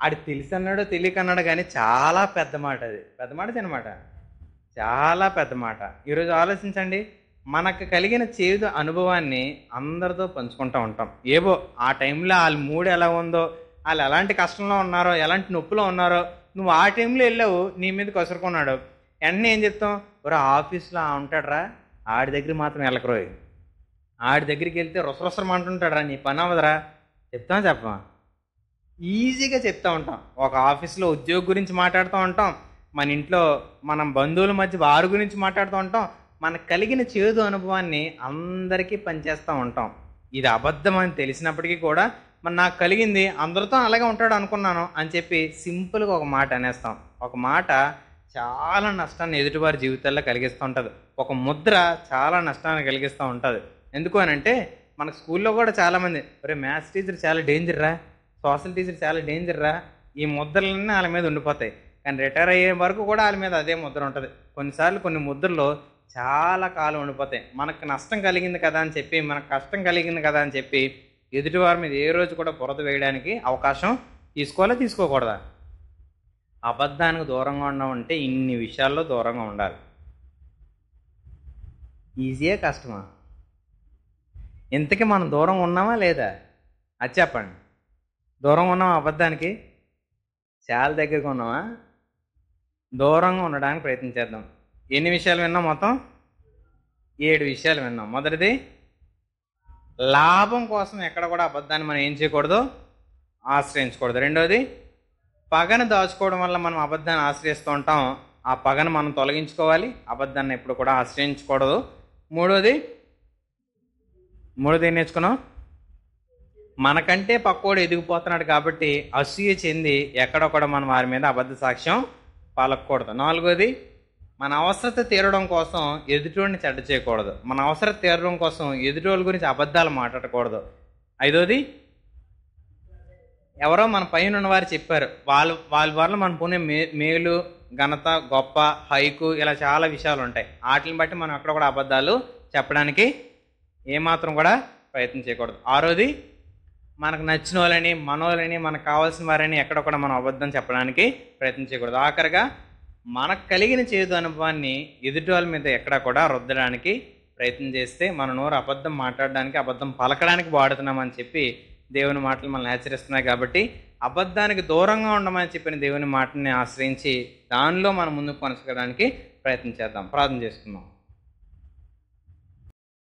ఆడు తెలిసి అన్నాడో తెలియక అన్నాడు కానీ చాలా పెద్ద మాట, అది పెద్ద మాట చిన్నమాట, చాలా పెద్ద మాట. ఈరోజు ఆలోచించండి, మనకు కలిగిన చేదు అనుభవాన్ని అందరితో పంచుకుంటూ ఉంటాం. ఏవో ఆ టైంలో వాళ్ళ మూడు ఎలా ఉందో, వాళ్ళు ఎలాంటి కష్టంలో ఉన్నారో, ఎలాంటి నొప్పిలో ఉన్నారో, నువ్వు ఆ టైంలో వెళ్ళావు, నీ మీద కసురుకున్నాడు, వెంటనే ఏం చెప్తాం, ఒరే ఆఫీస్లో ఉంటాడరా, ఆడి దగ్గర మాత్రం వెళ్ళకరోయ్, ఆడి దగ్గరికి వెళ్తే రొసరొసరమంటుంటాడరా, నీ పని అవ్వదురా, చెప్తాం చెప్పమా? ఈజీగా చెప్తూ ఉంటాం. ఒక ఆఫీస్లో ఉద్యోగం గురించి మాట్లాడుతూ ఉంటాం, మన ఇంట్లో మనం బంధువుల మధ్య వారి గురించి మాట్లాడుతూ ఉంటాం, మనకు కలిగిన చేదు అనుభవాన్ని అందరికీ పనిచేస్తూ ఉంటాం. ఇది అబద్ధం అని తెలిసినప్పటికీ కూడా మరి నాకు కలిగింది అందరితో అలాగే ఉంటాడు అనుకున్నాను అని చెప్పి సింపుల్గా ఒక మాట అనేస్తాం. ఒక మాట చాలా నష్టాన్ని ఎదుటివారి జీవితాల్లో కలిగిస్తూ ఉంటుంది. ఒక ముద్ర చాలా నష్టాన్ని కలిగిస్తూ ఉంటుంది. ఎందుకు అని అంటే మనకు స్కూల్లో కూడా చాలామంది, ఒరే మ్యాథ్స్ టీచర్ చాలా డేంజర్ రా, సోషల్ టీచర్ చాలా డేంజర్ రా, ఈ ముద్రలన్నీ వాళ్ళ మీద ఉండిపోతాయి. కానీ రిటైర్ అయ్యే వరకు కూడా వాళ్ళ మీద అదే ముద్ర ఉంటుంది. కొన్నిసార్లు కొన్ని ముద్రలు చాలా కాలం ఉండిపోతాయి. మనకు నష్టం కలిగింది కదా అని చెప్పి, మనకు కష్టం కలిగింది కదా అని చెప్పి ఎదుటివారి మీద ఏ రోజు కూడా బురద వేయడానికి అవకాశం తీసుకోవాలా తీసుకోకూడదా? అబద్ధానికి దూరంగా ఉండడం అంటే ఇన్ని విషయాల్లో దూరంగా ఉండాలి. ఈజీయే కష్టమా? ఇంతకీ మనం దూరం ఉన్నామా లేదా అది చెప్పండి. దూరంగా ఉన్నామా అబద్ధానికి? చాలా దగ్గరగా ఉన్నామా? దూరంగా ఉండడానికి ప్రయత్నించేద్దాం. ఎన్ని విషయాలు విన్నాం? మొత్తం 7 విషయాలు విన్నాం. మొదటిది, లాభం కోసం ఎక్కడ కూడా అబద్ధాన్ని మనం ఏం చేయకూడదు, ఆశ్రయించకూడదు. రెండోది, పగను దాచుకోవడం వల్ల మనం అబద్ధాన్ని ఆశ్రయిస్తూ ఉంటాం, ఆ పగను మనం తొలగించుకోవాలి, అబద్ధాన్ని ఎప్పుడు కూడా ఆశ్రయించకూడదు. మూడోది ఏం నేర్చుకున్నాం? మనకంటే పక్కోడు ఎదిగిపోతున్నాడు కాబట్టి అసూయ చెంది ఎక్కడొక్కడ మనం వారి మీద అబద్ధ సాక్ష్యం పలకూడదు. నాలుగోది, మన అవసరత తీరడం కోసం ఎదుటోడిని చెడ్డ చేయకూడదు. మన అవసరత తీరడం కోసం ఎదుటోళ్ళ గురించి అబద్ధాలు మాట్లాడకూడదు. ఐదోది, ఎవరో మన పైన ఉన్నవారు చెప్పారు, వాళ్ళ వల్ల మనం పొందే మేలు, ఘనత, గొప్ప, హైకు, ఇలా చాలా విషయాలు ఉంటాయి. వాటిని బట్టి మనం ఎక్కడ కూడా అబద్ధాలు చెప్పడానికి ఏమాత్రం కూడా ప్రయత్నం చేయకూడదు. ఆరోది, మనకు నచ్చిన వాళ్ళని, మనోళ్ళని, మనకు కావాల్సిన వారని ఎక్కడ కూడా మనం అబద్ధం చెప్పడానికి ప్రయత్నం చేయకూడదు. ఆఖరిగా, మనకు కలిగిన చేదు అనుభవాన్ని ఎదుటి వాళ్ళ మీద ఎక్కడా కూడా రుద్దడానికి ప్రయత్నం చేస్తే మన నోరు అబద్ధం మాట్లాడడానికి, అబద్ధం పలకడానికి వాడుతున్నామని చెప్పి దేవుని మాటలు మనల్ని హెచ్చరిస్తున్నాయి. కాబట్టి అబద్ధానికి దూరంగా ఉండమని చెప్పిన దేవుని మాటని ఆశ్రయించి దానిలో మనం ముందుకు కొనసాగడానికి ప్రయత్నం చేద్దాం. ప్రార్థన చేసుకుందాం.